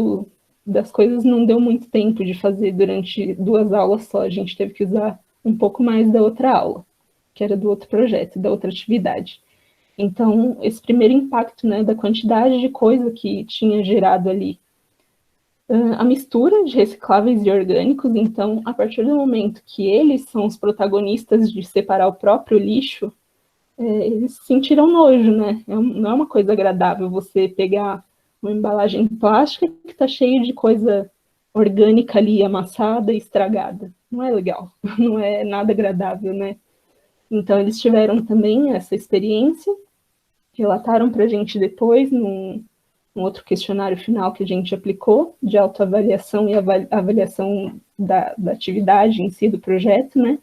das coisas não deu muito tempo de fazer durante 2 aulas só, a gente teve que usar um pouco mais da outra aula, que era do outro projeto, da outra atividade. Então, esse primeiro impacto, né, da quantidade de coisa que tinha gerado ali. A mistura de recicláveis e orgânicos, então, a partir do momento que eles são os protagonistas de separar o próprio lixo, eles sentiram nojo, né? Não é uma coisa agradável você pegar uma embalagem plástica que está cheia de coisa orgânica ali, amassada e estragada. Não é legal, não é nada agradável, né? Então, eles tiveram também essa experiência, relataram para a gente depois, num outro questionário final que a gente aplicou, de autoavaliação e avaliação da atividade em si, do projeto, né?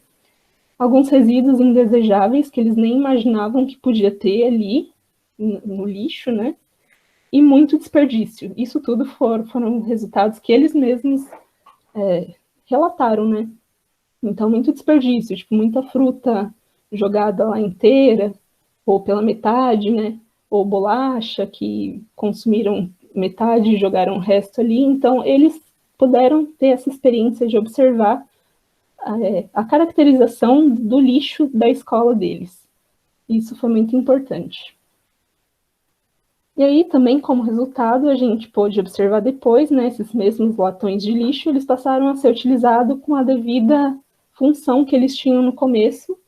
Alguns resíduos indesejáveis que eles nem imaginavam que podia ter ali, no lixo, né? E muito desperdício. Isso tudo foram resultados que eles mesmos relataram, né? Então, muito desperdício, tipo, muita fruta jogada lá inteira, ou pela metade, né? Ou bolacha, que consumiram metade e jogaram o resto ali. Então, eles puderam ter essa experiência de observar a caracterização do lixo da escola deles. Isso foi muito importante. E aí, também, como resultado, a gente pôde observar depois, né, esses mesmos latões de lixo, eles passaram a ser utilizados com a devida função que eles tinham no começo,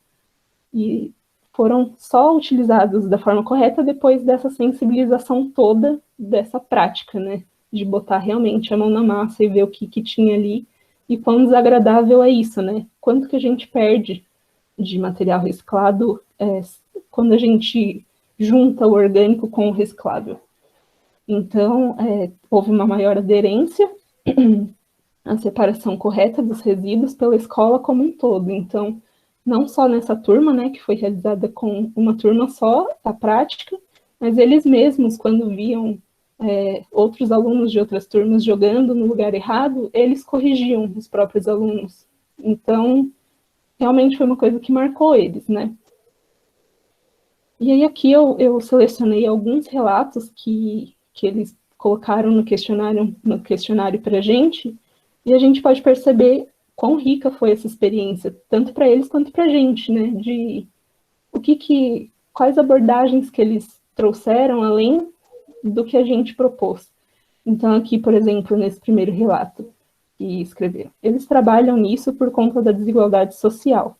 e foram só utilizados da forma correta depois dessa sensibilização toda dessa prática, né, de botar realmente a mão na massa e ver o que tinha ali, e quão desagradável é isso, né, quanto que a gente perde de material reciclado quando a gente junta o orgânico com o reciclável. Então, houve uma maior aderência à separação correta dos resíduos pela escola como um todo. Então, não só nessa turma, né, que foi realizada com uma turma só, a prática, mas eles mesmos, quando viam outros alunos de outras turmas jogando no lugar errado, eles corrigiam os próprios alunos. Então, realmente foi uma coisa que marcou eles, né? E aí aqui eu selecionei alguns relatos que eles colocaram no questionário para a gente, e a gente pode perceber quão rica foi essa experiência, tanto para eles quanto para a gente, né? De quais abordagens que eles trouxeram além do que a gente propôs. Então aqui, por exemplo, nesse primeiro relato que escreveram, eles trabalham nisso por conta da desigualdade social,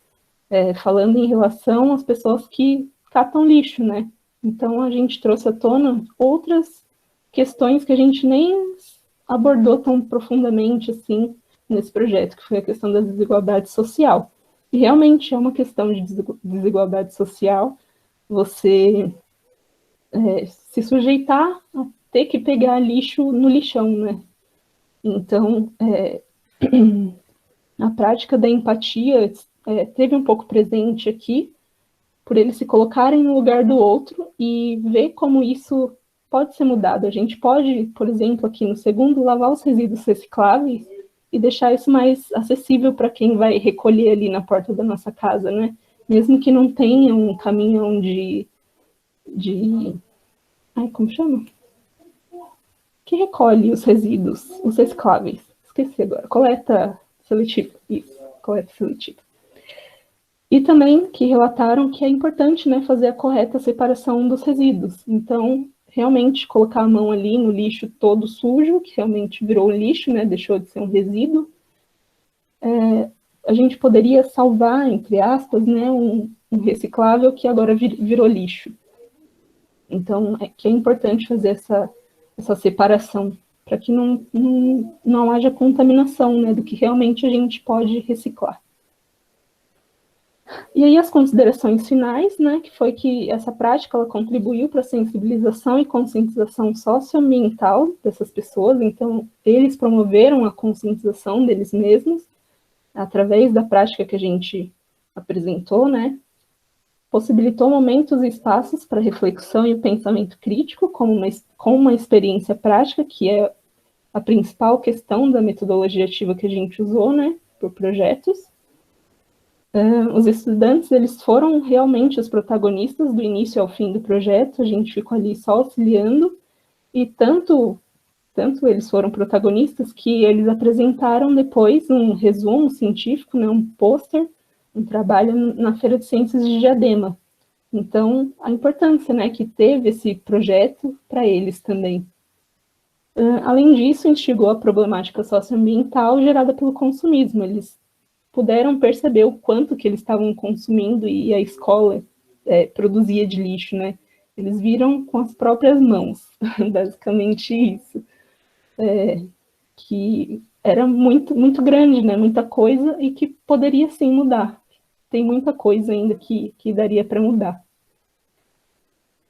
falando em relação às pessoas que catam lixo, né? Então, a gente trouxe à tona outras questões que a gente nem abordou tão profundamente, assim, nesse projeto, que foi a questão da desigualdade social. E realmente é uma questão de desigualdade social você se sujeitar a ter que pegar lixo no lixão, né? Então, a prática da empatia teve um pouco presente aqui, por eles se colocarem no lugar do outro e ver como isso pode ser mudado. A gente pode, por exemplo, aqui no segundo, lavar os resíduos recicláveis e deixar isso mais acessível para quem vai recolher ali na porta da nossa casa, né? Mesmo que não tenha um caminhão como chama? Que recolhe os resíduos, os recicláveis. Esqueci agora. Coleta seletiva. Isso, coleta seletiva. E também que relataram que é importante, né, fazer a correta separação dos resíduos. Então, realmente, colocar a mão ali no lixo todo sujo, que realmente virou lixo, né, deixou de ser um resíduo. A gente poderia salvar, entre aspas, né, um reciclável que agora virou lixo. Então, é importante fazer essa separação, para que não haja contaminação, né, do que realmente a gente pode reciclar. E aí as considerações finais, né, que foi que essa prática ela contribuiu para a sensibilização e conscientização socioambiental dessas pessoas, então eles promoveram a conscientização deles mesmos, através da prática que a gente apresentou, né, possibilitou momentos e espaços para reflexão e o pensamento crítico com uma experiência prática, que é a principal questão da metodologia ativa que a gente usou, né, por projetos. Os estudantes, eles foram realmente os protagonistas do início ao fim do projeto, a gente ficou ali só auxiliando, e tanto eles foram protagonistas que eles apresentaram depois um resumo científico, né, um pôster, um trabalho na Feira de Ciências de Diadema. Então, a importância, né, que teve esse projeto para eles também. Além disso, instigou a problemática socioambiental gerada pelo consumismo. Eles puderam perceber o quanto que eles estavam consumindo e a escola produzia de lixo, né? Eles viram com as próprias mãos, basicamente isso. Que era muito, muito grande, né? Muita coisa e que poderia sim mudar. Tem muita coisa ainda que daria para mudar.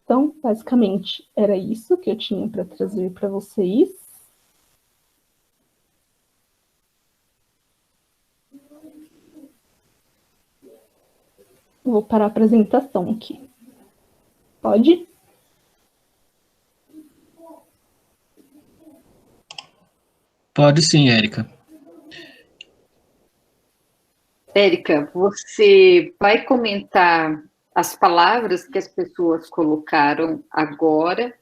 Então, basicamente, era isso que eu tinha para trazer para vocês. Vou parar a apresentação aqui. Pode? Pode sim, Érica. Érica, você vai comentar as palavras que as pessoas colocaram agora,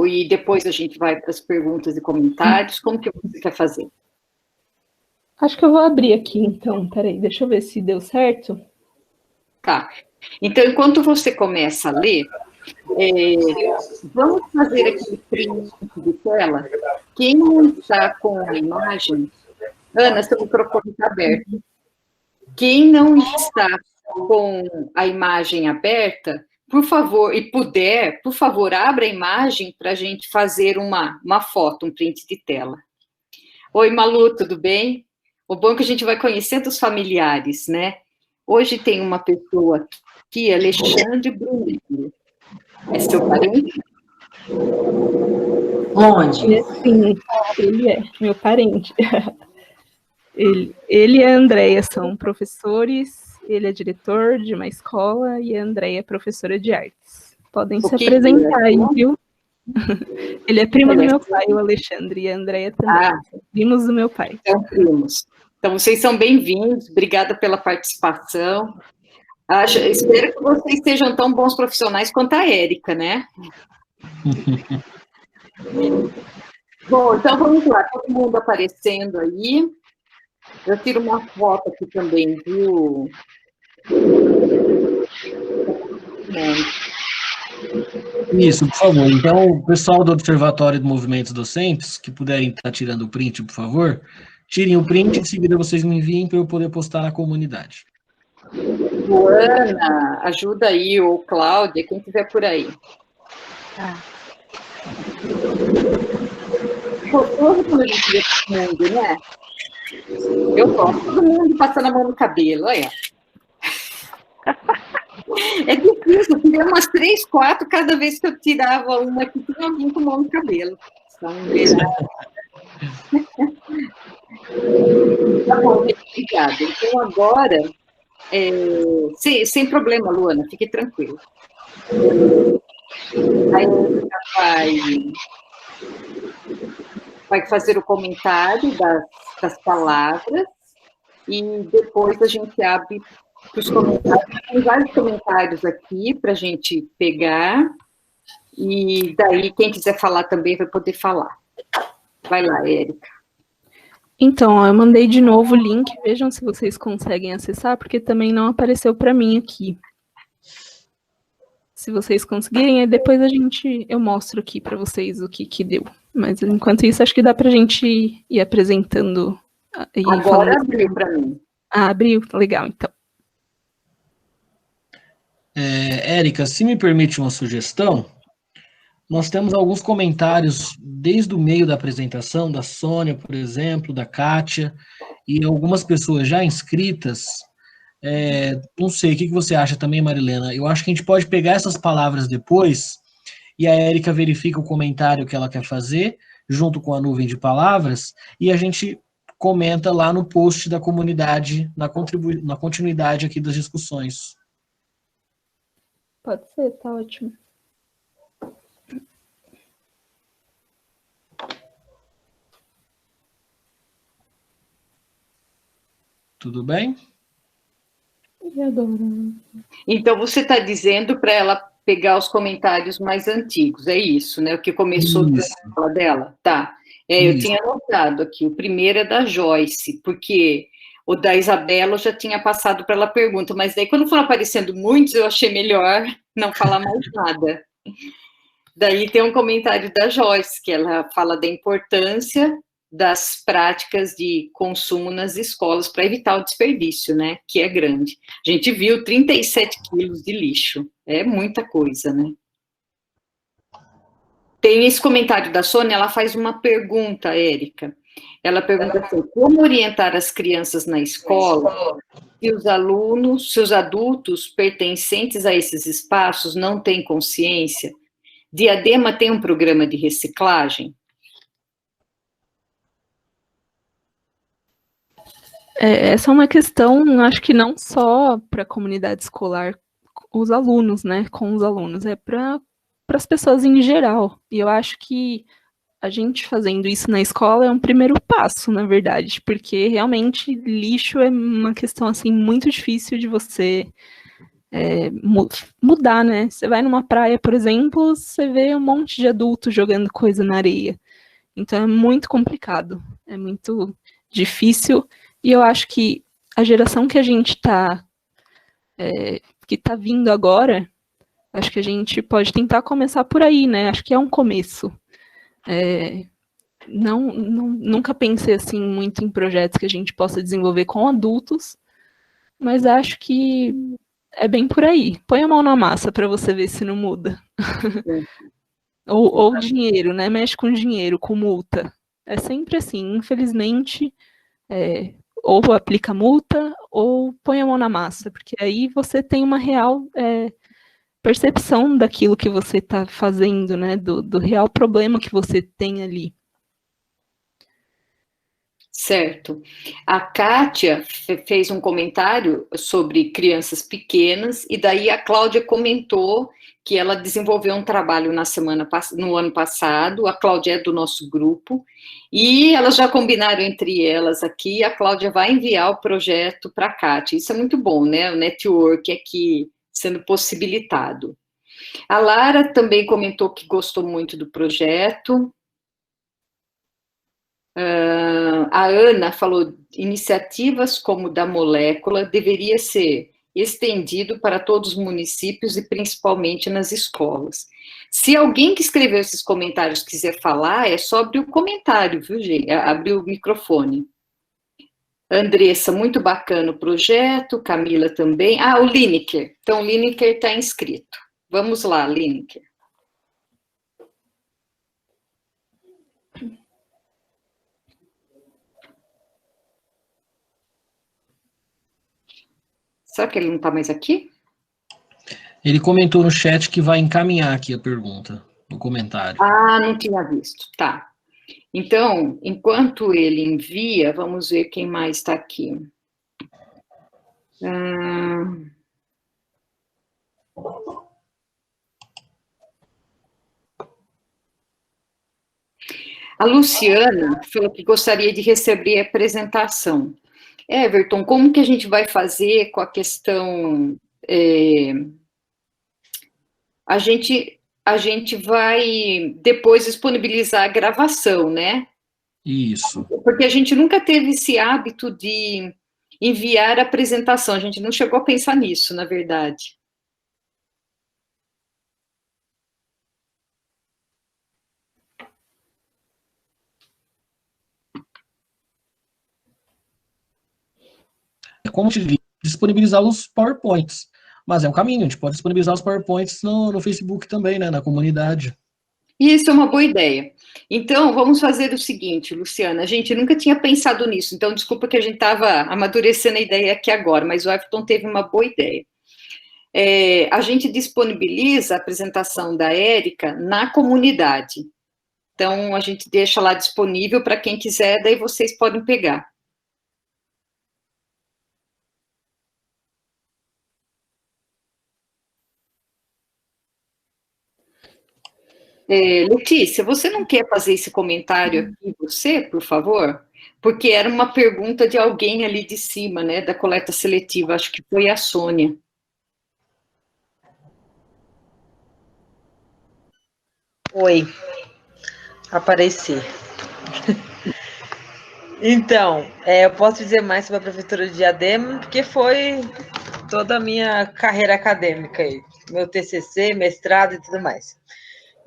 e depois a gente vai para as perguntas e comentários? Como que você quer fazer? Acho que eu vou abrir aqui, então. Peraí, deixa eu ver se deu certo. Tá. Então, enquanto você começa a ler, vamos fazer aquele print de tela. Quem não está com a imagem... Ana, seu microfone está aberto. Quem não está com a imagem aberta, por favor, e puder, por favor, abra a imagem para a gente fazer uma foto, um print de tela. Oi, Malu, tudo bem? O bom é que a gente vai conhecendo os familiares, né? Hoje tem uma pessoa aqui, Alexandre Brunello. É seu parente? Onde? Sim, ele é meu parente. Ele e a Andréia são professores, ele é diretor de uma escola e a Andréia é professora de artes. Podem se apresentar aí, viu? Ele é primo do meu pai, o Alexandre, e a Andréia também. Primos do meu pai. São primos. Então, vocês são bem-vindos, obrigada pela participação. Espero que vocês sejam tão bons profissionais quanto a Érica, né? Bom, então vamos lá, todo mundo aparecendo aí. Eu tiro uma foto aqui também, viu? Isso, por favor. Então, o pessoal do Observatório de Movimentos Docentes, que puderem estar tirando o print, por favor, tirem o print e em seguida vocês me enviem para eu poder postar na comunidade. Joana, ajuda aí, ou Cláudia, quem estiver por aí. Gostoso quando a gente vê todo mundo, né? Eu gosto, todo mundo passando a mão no cabelo, olha. É difícil, eu tirei umas 3, 4, cada vez que eu tirava uma aqui, tinha alguém com a mão no cabelo. Tá bom, obrigada. Então, agora, Sem problema, Luana, fique tranquila. Aí vai fazer o comentário das palavras e depois a gente abre para os comentários. Tem vários comentários aqui para a gente pegar e daí quem quiser falar também vai poder falar. Vai lá, Érica. Então, eu mandei de novo o link, vejam se vocês conseguem acessar, porque também não apareceu para mim aqui. Se vocês conseguirem, aí depois eu mostro aqui para vocês o que deu. Mas enquanto isso, acho que dá para a gente ir apresentando. Agora abriu para mim. Ah, abriu? Legal, então. Érica, se me permite uma sugestão, nós temos alguns comentários desde o meio da apresentação, da Sônia, por exemplo, da Kátia, e algumas pessoas já inscritas. Não sei, o que você acha também, Marilena? Eu acho que a gente pode pegar essas palavras depois, e a Érica verifica o comentário que ela quer fazer, junto com a nuvem de palavras, e a gente comenta lá no post da comunidade, na continuidade aqui das discussões. Pode ser, tá ótimo. Tudo bem? Eu adoro. Então, você está dizendo para ela pegar os comentários mais antigos, é isso, né? O que começou a fala dela? Tá. Eu tinha anotado aqui, o primeiro é da Joyce, porque o da Isabela eu já tinha passado para ela a pergunta, mas daí quando foram aparecendo muitos, eu achei melhor não falar mais nada. Daí tem um comentário da Joyce, que ela fala da importância das práticas de consumo nas escolas para evitar o desperdício, né, que é grande. A gente viu 37 quilos de lixo, é muita coisa, né. Tem esse comentário da Sônia, ela faz uma pergunta, Érica. Ela pergunta assim, como orientar as crianças na escola se os adultos pertencentes a esses espaços não têm consciência? Diadema tem um programa de reciclagem? Essa é uma questão, acho que não só para a comunidade escolar, os alunos, né, com os alunos, é para as pessoas em geral. E eu acho que a gente fazendo isso na escola é um primeiro passo, na verdade, porque realmente lixo é uma questão assim muito difícil de você mudar, né? Você vai numa praia, por exemplo, você vê um monte de adultos jogando coisa na areia. Então é muito complicado, é muito difícil. E eu acho que a geração que a gente que está vindo agora, acho que a gente pode tentar começar por aí, né? Acho que é um começo. Nunca pensei assim muito em projetos que a gente possa desenvolver com adultos, mas acho que é bem por aí. Põe a mão na massa para você ver se não muda. ou dinheiro, né? Mexe com dinheiro, com multa. É sempre assim, infelizmente. Ou aplica multa, ou põe a mão na massa, porque aí você tem uma real percepção daquilo que você está fazendo, né? Do real problema que você tem ali. Certo. A Kátia fez um comentário sobre crianças pequenas, e daí a Cláudia comentou que ela desenvolveu um trabalho no ano passado, a Cláudia é do nosso grupo, e elas já combinaram entre elas aqui, a Cláudia vai enviar o projeto para a Kátia. Isso é muito bom, né? O network aqui sendo possibilitado. A Lara também comentou que gostou muito do projeto. A Ana falou, iniciativas como da molécula deveria ser estendido para todos os municípios e principalmente nas escolas. Se alguém que escreveu esses comentários quiser falar, é só abrir o comentário, viu, gente? Abrir o microfone. Andressa, muito bacana o projeto, Camila também. O Lineker. Então, o Lineker está inscrito. Vamos lá, Lineker. Será que ele não está mais aqui? Ele comentou no chat que vai encaminhar aqui a pergunta, no comentário. Não tinha visto. Tá. Então, enquanto ele envia, vamos ver quem mais está aqui. A Luciana falou que gostaria de receber a apresentação. Everton, como que a gente vai fazer com a questão... a gente vai depois disponibilizar a gravação, né? Isso. Porque a gente nunca teve esse hábito de enviar a apresentação, a gente não chegou a pensar nisso, na verdade. É como disponibilizar os PowerPoints. Mas é um caminho, a gente pode disponibilizar os PowerPoints no Facebook também, né, na comunidade. Isso é uma boa ideia. Então, vamos fazer o seguinte, Luciana, a gente nunca tinha pensado nisso, então desculpa que a gente estava amadurecendo a ideia aqui agora, mas o Everton teve uma boa ideia. A gente disponibiliza a apresentação da Érica na comunidade. Então, a gente deixa lá disponível para quem quiser, daí vocês podem pegar. Letícia, você não quer fazer esse comentário aqui, você, por favor? Porque era uma pergunta de alguém ali de cima, né, da coleta seletiva, acho que foi a Sônia. Oi, apareci. Então, eu posso dizer mais sobre a Prefeitura de Diadema, porque foi toda a minha carreira acadêmica aí, meu TCC, mestrado e tudo mais.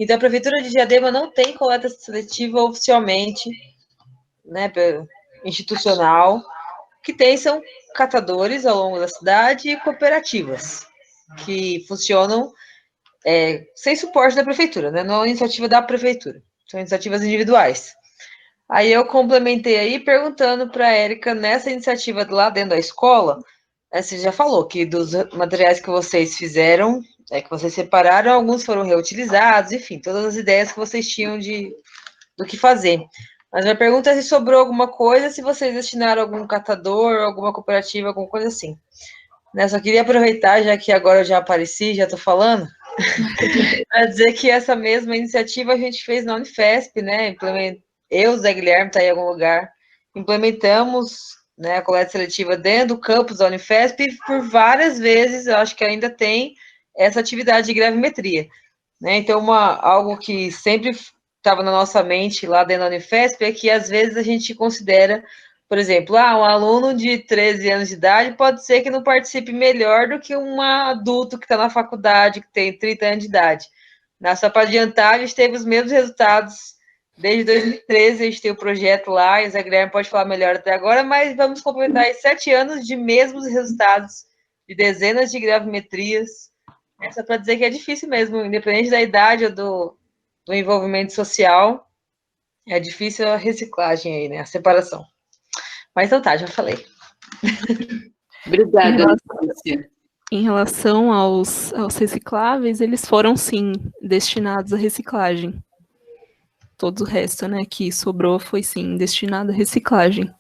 Então, a Prefeitura de Diadema não tem coleta seletiva oficialmente, né, institucional. O que tem são catadores ao longo da cidade e cooperativas, que funcionam sem suporte da Prefeitura, né? Não é uma iniciativa da Prefeitura, são iniciativas individuais. Aí eu complementei aí perguntando para a Érica, nessa iniciativa lá dentro da escola, você já falou que dos materiais que vocês fizeram, que vocês separaram, alguns foram reutilizados, enfim, todas as ideias que vocês tinham do que fazer. Mas minha pergunta é se sobrou alguma coisa, se vocês destinaram algum catador, alguma cooperativa, alguma coisa assim. Né, só queria aproveitar, já que agora eu já apareci, já estou falando, para dizer que essa mesma iniciativa a gente fez na Unifesp, né? Eu, Zé Guilherme, está em algum lugar, implementamos, né, a coleta seletiva dentro do campus da Unifesp e por várias vezes, eu acho que ainda tem essa atividade de gravimetria. Né? Então, algo que sempre estava na nossa mente lá dentro da Unifesp é que às vezes a gente considera, por exemplo, um aluno de 13 anos de idade pode ser que não participe melhor do que um adulto que está na faculdade, que tem 30 anos de idade. Só para adiantar, a gente teve os mesmos resultados desde 2013, a gente tem o projeto lá, e o Zé Guilherme pode falar melhor até agora, mas vamos completar aí 7 anos de mesmos resultados, de dezenas de gravimetrias. Só para dizer que é difícil mesmo, independente da idade ou do envolvimento social, é difícil a reciclagem aí, né? A separação. Mas então tá, já falei. Obrigada, Letícia. Em relação aos recicláveis, eles foram, sim, destinados à reciclagem. Todo o resto, né, que sobrou foi, sim, destinado à reciclagem.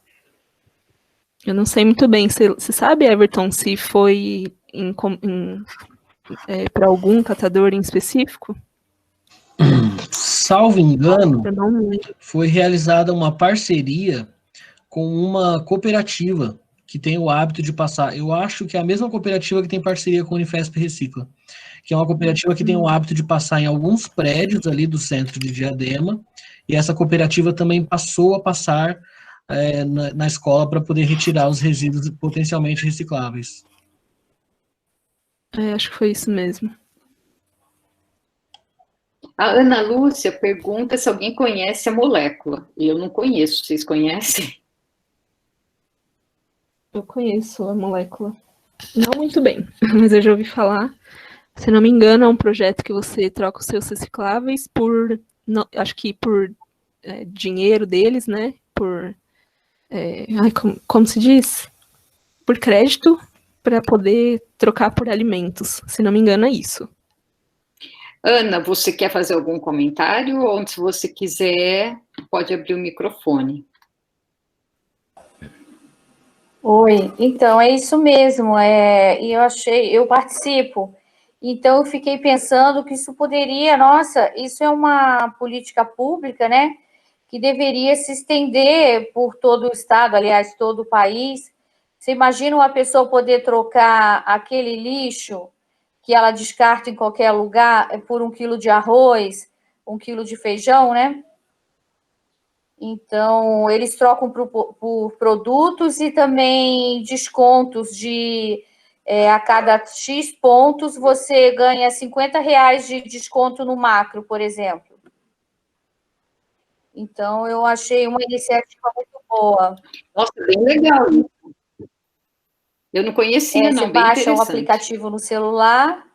Eu não sei muito bem, você sabe, Everton, se foi para algum catador em específico? Salvo engano, foi realizada uma parceria com uma cooperativa que tem o hábito de passar. Eu acho que é a mesma cooperativa que tem parceria com a Unifesp Recicla, que é uma cooperativa que tem o hábito de passar em alguns prédios ali do centro de Diadema, e essa cooperativa também passou a passar na escola para poder retirar os resíduos potencialmente recicláveis. Acho que foi isso mesmo. A Ana Lúcia pergunta se alguém conhece a molécula. Eu não conheço, vocês conhecem? Eu conheço a molécula. Não muito bem, mas eu já ouvi falar. Se não me engano, é um projeto que você troca os seus recicláveis por, acho que por dinheiro deles, né? Por, como se diz? Por crédito, para poder trocar por alimentos. Se não me engano, é isso. Ana, você quer fazer algum comentário? Ou se você quiser, pode abrir o microfone. Oi, então é isso mesmo. E eu participo. Então eu fiquei pensando que isso poderia, nossa, isso é uma política pública, né? Que deveria se estender por todo o estado, aliás, todo o país. Você imagina uma pessoa poder trocar aquele lixo que ela descarta em qualquer lugar por 1 quilo de arroz, 1 quilo de feijão, né? Então, eles trocam por produtos e também descontos de a cada X pontos você ganha R$ 50 de desconto no macro, por exemplo. Então, eu achei uma iniciativa muito boa. Nossa, bem legal. Eu não conhecia, Você não, bem baixa um interessante. aplicativo no celular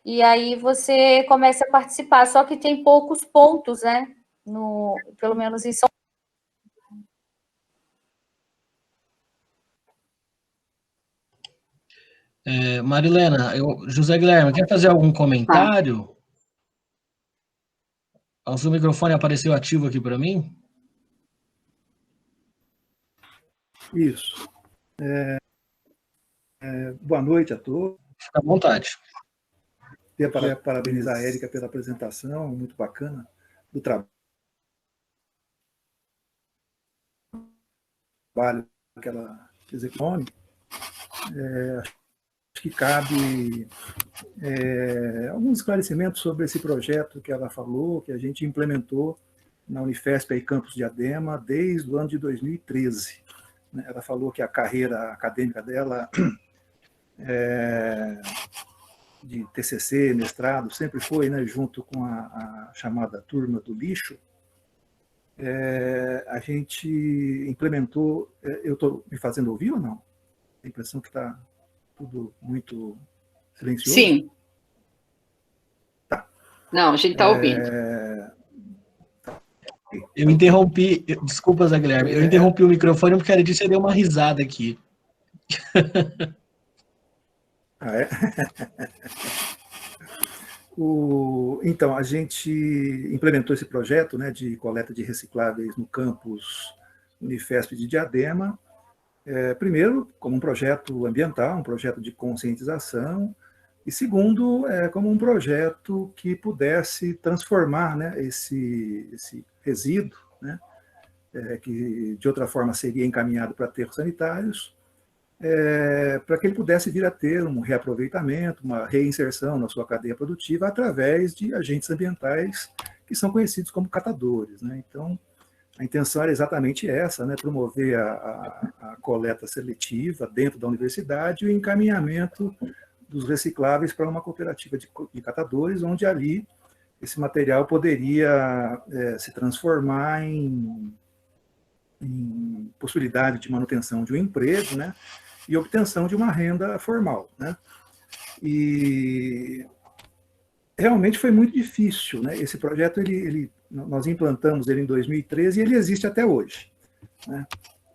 e aí você começa a participar. Só que tem poucos pontos, né? Pelo menos em São Marilena, José Guilherme, quer fazer algum Tá. comentário? O seu microfone apareceu ativo aqui para mim? Isso. Boa noite a todos. Fica à vontade. Queria parabenizar a Érica pela apresentação, muito bacana, do trabalho que ela executou. Acho que cabe alguns esclarecimentos sobre esse projeto que ela falou, que a gente implementou na Unifesp e Campus Diadema desde o ano de 2013. Ela falou que a carreira acadêmica dela de TCC, mestrado, sempre foi, né, junto com a chamada turma do lixo. A gente implementou. Eu estou me fazendo ouvir ou não? A impressão que está tudo muito silencioso. Sim. Tá. Não, a gente está ouvindo. Eu interrompi, desculpa, Zé Guilherme, eu interrompi o microfone porque ela disse que você deu uma risada aqui. Ah, é? Então, a gente implementou esse projeto, né, de coleta de recicláveis no campus Unifesp de Diadema, primeiro, como um projeto ambiental, um projeto de conscientização, e segundo, como um projeto que pudesse transformar, né, esse resíduo, né, que de outra forma seria encaminhado para aterros sanitários, para que ele pudesse vir a ter um reaproveitamento, uma reinserção na sua cadeia produtiva através de agentes ambientais que são conhecidos como catadores, né? Então, a intenção era exatamente essa, né? Promover a coleta seletiva dentro da universidade e o encaminhamento dos recicláveis para uma cooperativa de catadores, onde ali esse material poderia se transformar em possibilidade de manutenção de um emprego, né? E obtenção de uma renda formal, né? E realmente foi muito difícil, né? Esse projeto, nós implantamos ele em 2013 e ele existe até hoje, né?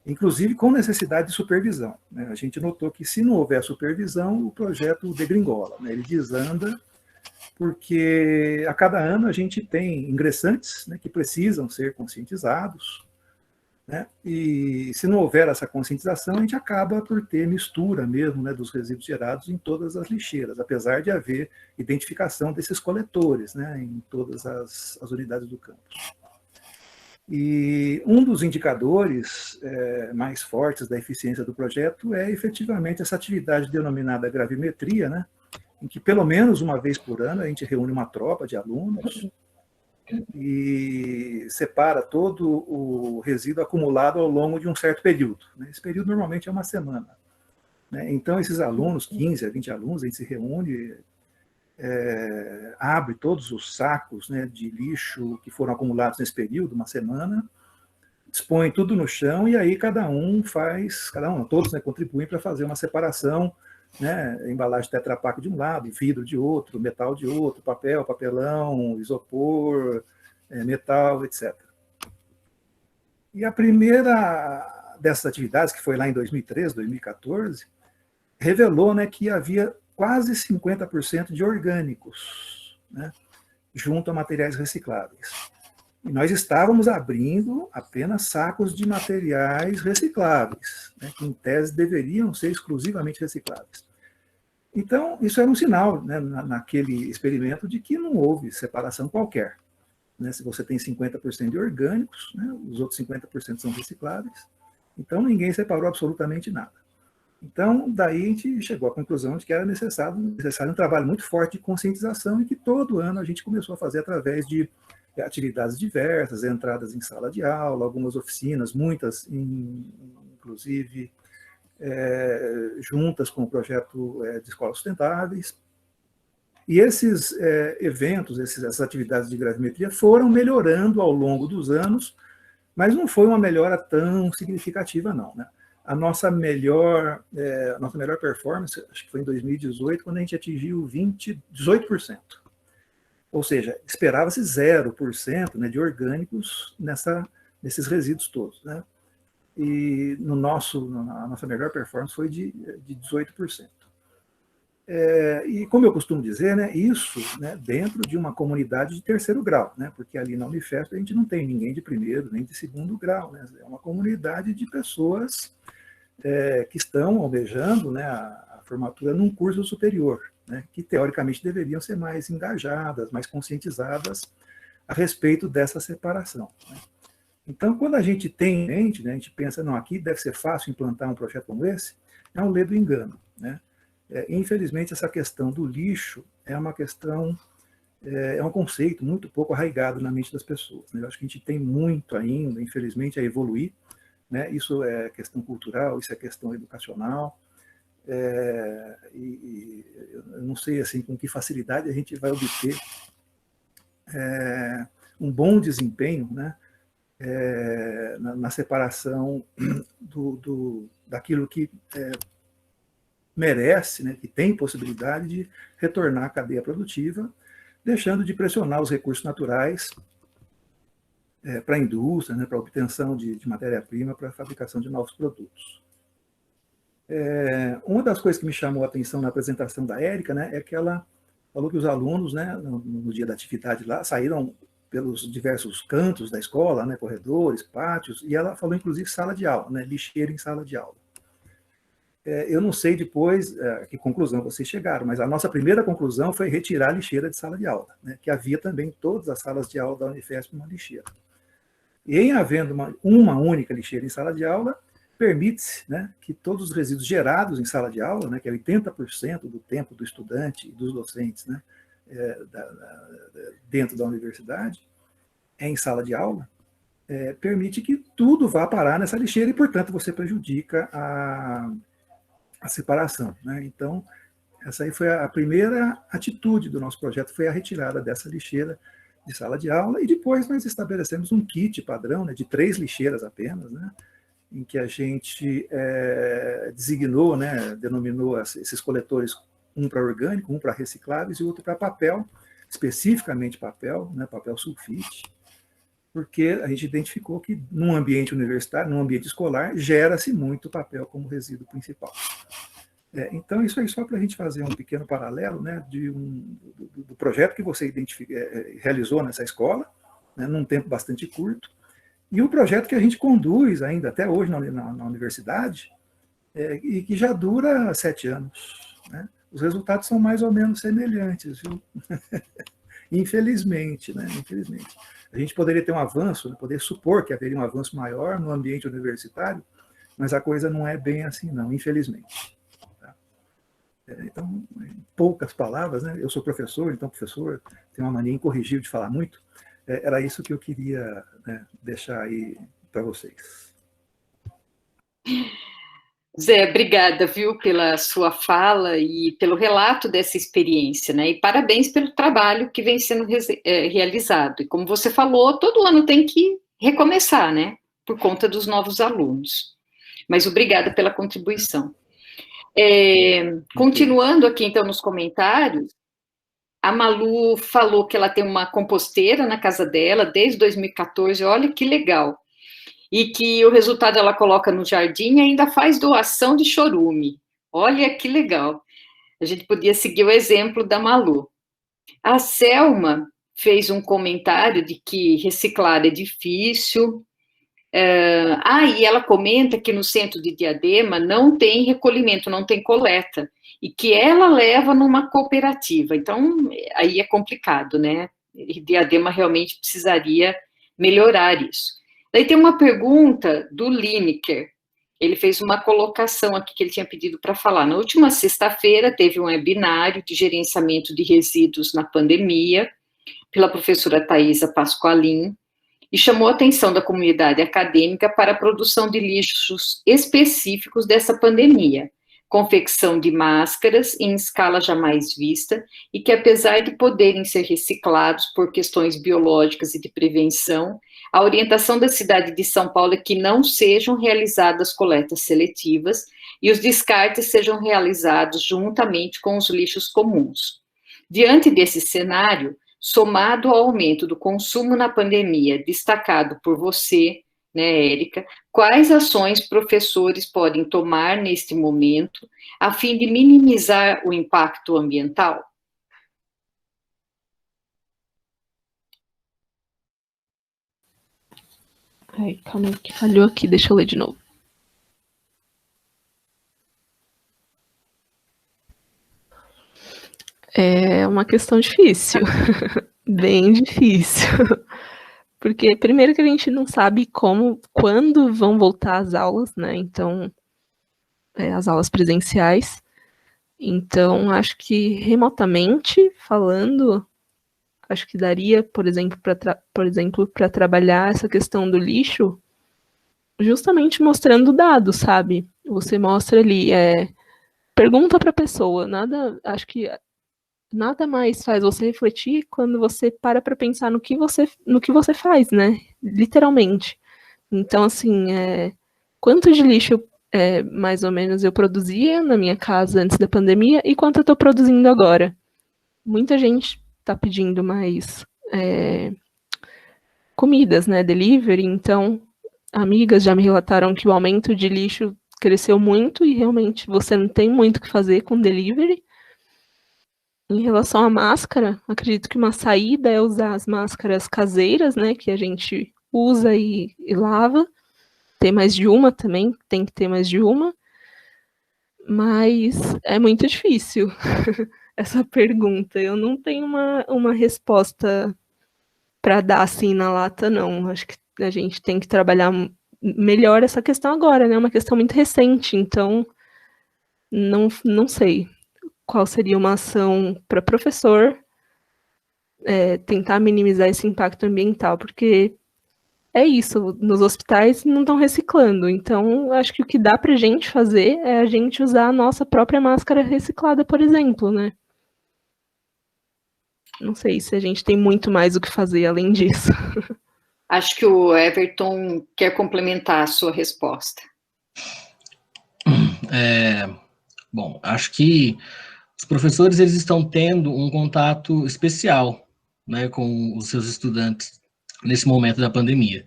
Inclusive com necessidade de supervisão, né? A gente notou que se não houver supervisão, o projeto degringola, né? Ele desanda, porque a cada ano a gente tem ingressantes, né, que precisam ser conscientizados, né? E se não houver essa conscientização, a gente acaba por ter mistura mesmo, né, dos resíduos gerados em todas as lixeiras, apesar de haver identificação desses coletores, né, em todas as unidades do campus. E um dos indicadores mais fortes da eficiência do projeto é efetivamente essa atividade denominada gravimetria, né, em que pelo menos uma vez por ano a gente reúne uma tropa de alunos e separa todo o resíduo acumulado ao longo de um certo período. Esse período normalmente é uma semana. Então, esses alunos, 15 a 20 alunos, a gente se reúne, abre todos os sacos, né, de lixo que foram acumulados nesse período, uma semana, expõe tudo no chão e aí todos, né, contribuem para fazer uma separação, né, embalagem de Tetra Pak de um lado, vidro de outro, metal de outro, papel, papelão, isopor, metal, etc. E a primeira dessas atividades, que foi lá em 2013, 2014, revelou, né, que havia quase 50% de orgânicos, né, junto a materiais recicláveis. E nós estávamos abrindo apenas sacos de materiais recicláveis, né, que em tese deveriam ser exclusivamente recicláveis. Então, isso era um sinal, né, naquele experimento, de que não houve separação qualquer. Né? Se você tem 50% de orgânicos, né, os outros 50% são recicláveis, então ninguém separou absolutamente nada. Então, daí a gente chegou à conclusão de que era necessário um trabalho muito forte de conscientização e que todo ano a gente começou a fazer através de atividades diversas, entradas em sala de aula, algumas oficinas, muitas, inclusive, juntas com o projeto de escolas sustentáveis. E esses eventos, essas atividades de gravimetria foram melhorando ao longo dos anos, mas não foi uma melhora tão significativa, não, né? A nossa melhor performance, acho que foi em 2018, quando a gente atingiu 18%. Ou seja, esperava-se 0%, né, de orgânicos nesses resíduos todos, né? E a nossa melhor performance foi de 18%. E como eu costumo dizer, né, isso, né, dentro de uma comunidade de terceiro grau, né, porque ali na Unifesp a gente não tem ninguém de primeiro nem de segundo grau, né, é uma comunidade de pessoas que estão almejando, né, a formatura num curso superior, né, que teoricamente deveriam ser mais engajadas, mais conscientizadas a respeito dessa separação, né. Então, quando a gente tem em mente, né, a gente pensa, não, aqui deve ser fácil implantar um projeto como esse, é um ledo engano, né. Infelizmente, essa questão do lixo é uma questão, é um conceito muito pouco arraigado na mente das pessoas, né. Eu acho que a gente tem muito ainda, infelizmente, a evoluir, né. Isso é questão cultural, isso é questão educacional, e eu não sei assim, com que facilidade a gente vai obter um bom desempenho, né, na separação daquilo que merece, né, que tem possibilidade de retornar à cadeia produtiva, deixando de pressionar os recursos naturais para a indústria, né, para a obtenção de matéria-prima, para a fabricação de novos produtos. Uma das coisas que me chamou a atenção na apresentação da Érica, né, é que ela falou que os alunos, né, no dia da atividade lá, saíram pelos diversos cantos da escola, né, corredores, pátios, e ela falou inclusive sala de aula, né, lixeira em sala de aula. Eu não sei depois que conclusão vocês chegaram, mas a nossa primeira conclusão foi retirar a lixeira de sala de aula, né, que havia também em todas as salas de aula da Unifesp uma lixeira. E em havendo uma única lixeira em sala de aula, permite-se, né, que todos os resíduos gerados em sala de aula, né, que é 80% do tempo do estudante e dos docentes, né, dentro da universidade, em sala de aula, permite que tudo vá parar nessa lixeira e, portanto, você prejudica a separação, né? Então, essa aí foi a primeira atitude do nosso projeto, foi a retirada dessa lixeira de sala de aula, e depois nós estabelecemos um kit padrão, né, de 3 lixeiras apenas, né, em que a gente designou, né, denominou esses coletores, um para orgânico, um para recicláveis e outro para papel, especificamente papel, né, papel sulfite, porque a gente identificou que num ambiente universitário, num ambiente escolar, gera-se muito papel como resíduo principal. Então, isso aí só para a gente fazer um pequeno paralelo, né, do projeto que você realizou nessa escola, né, num tempo bastante curto, e o projeto que a gente conduz ainda até hoje na universidade, e que já dura 7 anos. Né? Os resultados são mais ou menos semelhantes, viu? Infelizmente, né? Infelizmente. A gente poderia ter um avanço, né? Poder supor que haveria um avanço maior no ambiente universitário, mas a coisa não é bem assim, não, infelizmente. Tá? Então, em poucas palavras, né? Eu sou professor, então professor tem uma mania incorrigível de falar muito. Era isso que eu queria, né, deixar aí para vocês. Zé, obrigada, viu, pela sua fala e pelo relato dessa experiência, né? E parabéns pelo trabalho que vem sendo realizado. E como você falou, todo ano tem que recomeçar, né? Por conta dos novos alunos. Mas obrigada pela contribuição. Continuando aqui, então, nos comentários, a Malu falou que ela tem uma composteira na casa dela desde 2014, olha que legal. E que o resultado ela coloca no jardim e ainda faz doação de chorume. Olha que legal. A gente podia seguir o exemplo da Malu. A Selma fez um comentário de que reciclar é difícil. E ela comenta que no centro de Diadema não tem recolhimento, não tem coleta, e que ela leva numa cooperativa. Então, aí é complicado, né? Diadema realmente precisaria melhorar isso. Daí tem uma pergunta do Lineker. Ele fez uma colocação aqui que ele tinha pedido para falar. Na última sexta-feira, teve um webinário de gerenciamento de resíduos na pandemia, pela professora Thaisa Pasqualin, e chamou a atenção da comunidade acadêmica para a produção de lixos específicos dessa pandemia, confecção de máscaras em escala jamais vista, e que, apesar de poderem ser reciclados por questões biológicas e de prevenção, a orientação da cidade de São Paulo é que não sejam realizadas coletas seletivas e os descartes sejam realizados juntamente com os lixos comuns. Diante desse cenário, somado ao aumento do consumo na pandemia, destacado por você, né, Érica, quais ações professores podem tomar neste momento a fim de minimizar o impacto ambiental? Ai, calma aí, que falhou aqui, deixa eu ler de novo. É uma questão difícil, bem difícil, porque primeiro que a gente não sabe quando vão voltar as aulas, né, então, as aulas presenciais, então acho que remotamente falando, acho que daria, por exemplo, para trabalhar essa questão do lixo, justamente mostrando dados, sabe? Você mostra ali, pergunta para a pessoa, acho que nada mais faz você refletir quando você para pensar no que você faz, né? Literalmente. Então, assim, quanto de lixo, mais ou menos, eu produzia na minha casa antes da pandemia e quanto eu estou produzindo agora? Muita gente está pedindo mais comidas, né? Delivery, então, amigas já me relataram que o aumento de lixo cresceu muito e realmente você não tem muito o que fazer com delivery. Em relação à máscara, acredito que uma saída é usar as máscaras caseiras, né, que a gente usa e lava. Ter mais de uma também, tem que ter mais de uma. Mas é muito difícil essa pergunta. Eu não tenho uma resposta para dar assim na lata, não. Acho que a gente tem que trabalhar melhor essa questão agora, né? É uma questão muito recente, então não sei qual seria uma ação para professor tentar minimizar esse impacto ambiental, porque é isso, nos hospitais não estão reciclando, então acho que o que dá para a gente fazer é a gente usar a nossa própria máscara reciclada, por exemplo, né? Não sei se a gente tem muito mais o que fazer além disso. Acho que o Everton quer complementar a sua resposta. Bom, acho que os professores eles estão tendo um contato especial, né, com os seus estudantes nesse momento da pandemia.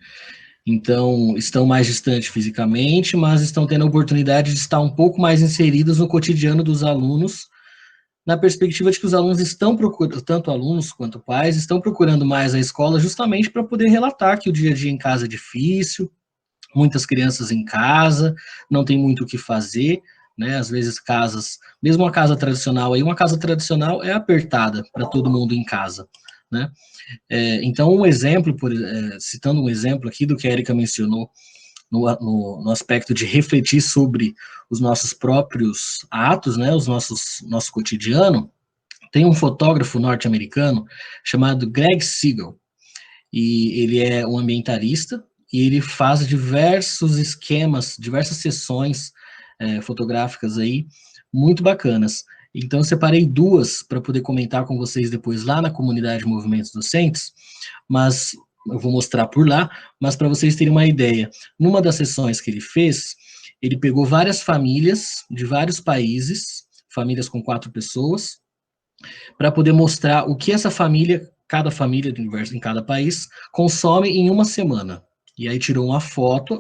Então, estão mais distantes fisicamente, mas estão tendo a oportunidade de estar um pouco mais inseridos no cotidiano dos alunos, na perspectiva de que os alunos estão procurando, tanto alunos quanto pais, estão procurando mais a escola justamente para poder relatar que o dia a dia em casa é difícil, muitas crianças em casa, não tem muito o que fazer, né? Às vezes casas, mesmo uma casa tradicional, uma casa tradicional é apertada para todo mundo em casa, né? Então, um exemplo, citando um exemplo aqui do que a Érica mencionou, no aspecto de refletir sobre os nossos próprios atos, né, nosso cotidiano, tem um fotógrafo norte-americano chamado Greg Siegel, e ele é um ambientalista, e ele faz diversos esquemas, diversas sessões fotográficas aí, muito bacanas. Então, eu separei duas para poder comentar com vocês depois lá na comunidade Movimentos Docentes, mas eu vou mostrar por lá, mas para vocês terem uma ideia, numa das sessões que ele fez, ele pegou várias famílias de vários países, famílias com 4 pessoas, para poder mostrar o que essa família, cada família do universo em cada país, consome em uma semana. E aí tirou uma foto,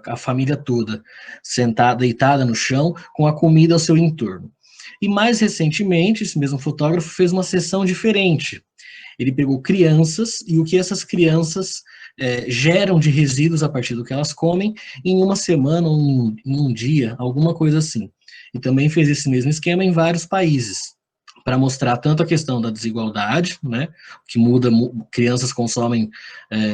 a família toda sentada, deitada no chão, com a comida ao seu entorno. E mais recentemente, esse mesmo fotógrafo fez uma sessão diferente. Ele pegou crianças e o que essas crianças geram de resíduos a partir do que elas comem em uma semana ou em um dia, alguma coisa assim. E também fez esse mesmo esquema em vários países, para mostrar tanto a questão da desigualdade, né, que muda, crianças consomem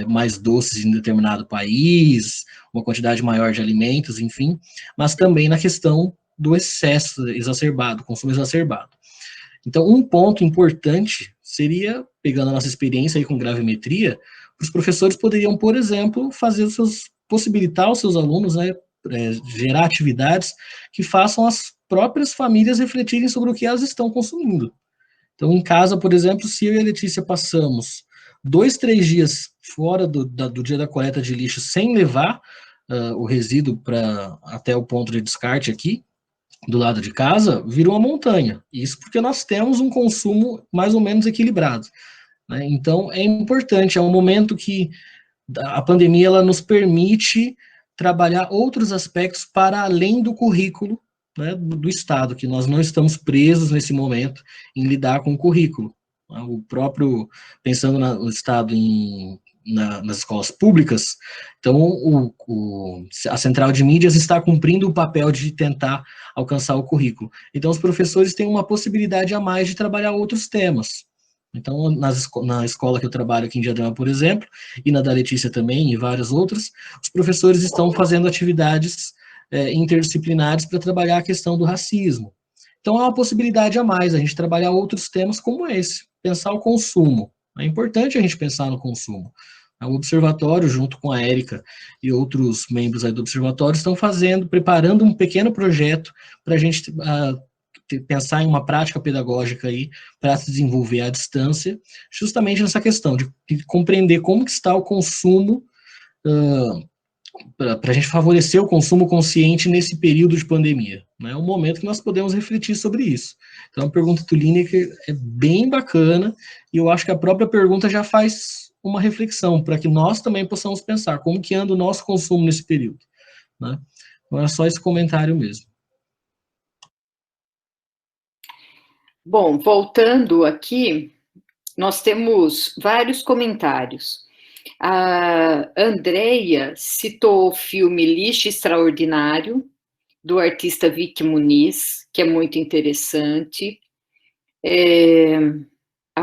mais doces em determinado país, uma quantidade maior de alimentos, enfim, mas também na questão do excesso exacerbado, consumo exacerbado. Então, um ponto importante seria, pegando a nossa experiência aí com gravimetria, os professores poderiam, por exemplo, possibilitar os seus alunos, né, gerar atividades que façam as próprias famílias refletirem sobre o que elas estão consumindo. Então, em casa, por exemplo, se eu e a Letícia passamos 2, 3 dias fora do dia da coleta de lixo sem levar o resíduo até o ponto de descarte aqui, do lado de casa, vira uma montanha. Isso porque nós temos um consumo mais ou menos equilibrado, né? Então, é importante, é um momento que a pandemia ela nos permite trabalhar outros aspectos para além do currículo, né, do Estado, que nós não estamos presos nesse momento em lidar com o currículo. O próprio, pensando no Estado nas escolas públicas, então a central de mídias está cumprindo o papel de tentar alcançar o currículo. Então os professores têm uma possibilidade a mais de trabalhar outros temas. Então, na escola que eu trabalho aqui em Diadema, por exemplo, e na da Letícia também, e várias outras, os professores estão fazendo atividades interdisciplinares para trabalhar a questão do racismo. Então, é uma possibilidade a mais, a gente trabalhar outros temas como esse, pensar o consumo. É importante a gente pensar no consumo. O Observatório, junto com a Érica e outros membros aí do Observatório, estão preparando um pequeno projeto para a gente pensar em uma prática pedagógica aí para se desenvolver à distância, justamente nessa questão de compreender como que está o consumo, para a gente favorecer o consumo consciente nesse período de pandemia. É um momento que nós podemos refletir sobre isso. Então, a pergunta do Lineker é bem bacana, e eu acho que a própria pergunta já faz uma reflexão, para que nós também possamos pensar como que anda o nosso consumo nesse período, né? Então, é só esse comentário mesmo. Bom, voltando aqui, nós temos vários comentários. A Andrea citou o filme Lixo Extraordinário, do artista Vicky Muniz, que é muito interessante. A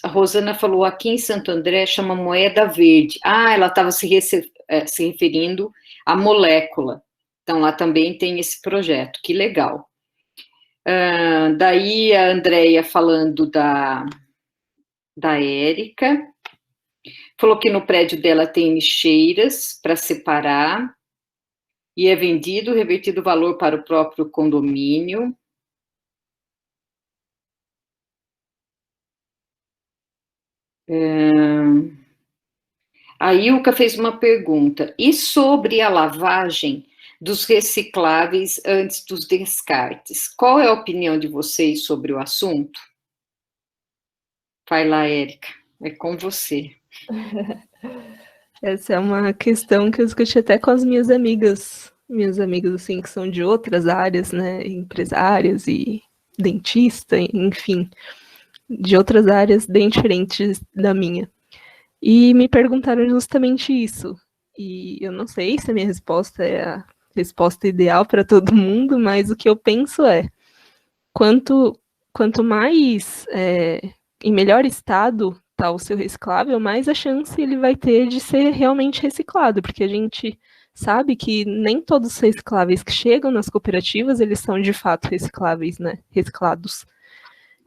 Rosana falou, aqui em Santo André chama moeda verde. Ela estava se referindo à molécula. Então, lá também tem esse projeto, que legal. Daí a Andrea falando da Érica, falou que no prédio dela tem lixeiras para separar, e é vendido, revertido o valor para o próprio condomínio. A Ilka fez uma pergunta, e sobre a lavagem dos recicláveis antes dos descartes? Qual é a opinião de vocês sobre o assunto? Vai lá, Érica, é com você. Essa é uma questão que eu discuti até com as minhas amigas assim, que são de outras áreas, né, empresárias e dentista, enfim, de outras áreas bem diferentes da minha. E me perguntaram justamente isso. E eu não sei se a minha resposta é a resposta ideal para todo mundo, mas o que eu penso é, quanto mais em melhor estado está o seu reciclável, mais a chance ele vai ter de ser realmente reciclado, porque a gente sabe que nem todos os recicláveis que chegam nas cooperativas, eles são de fato recicláveis, né? Reciclados.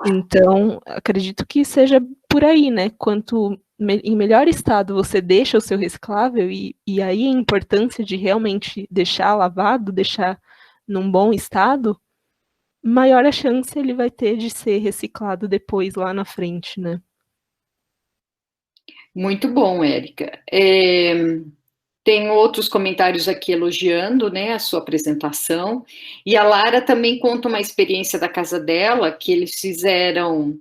Então, acredito que seja por aí, né? Quanto em melhor estado você deixa o seu reciclável, e aí a importância de realmente deixar lavado, deixar num bom estado, maior a chance ele vai ter de ser reciclado depois, lá na frente, né? Muito bom, Érica. Tem outros comentários aqui elogiando, né, a sua apresentação, e a Lara também conta uma experiência da casa dela, que eles fizeram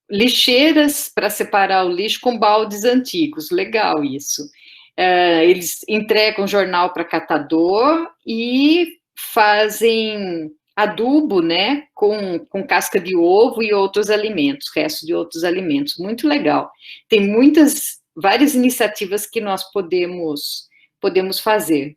lixeiras para separar o lixo com baldes antigos, legal isso. Eles entregam jornal para catador e fazem adubo, né, com casca de ovo e outros alimentos, restos de outros alimentos. Muito legal. Tem várias iniciativas que nós podemos fazer.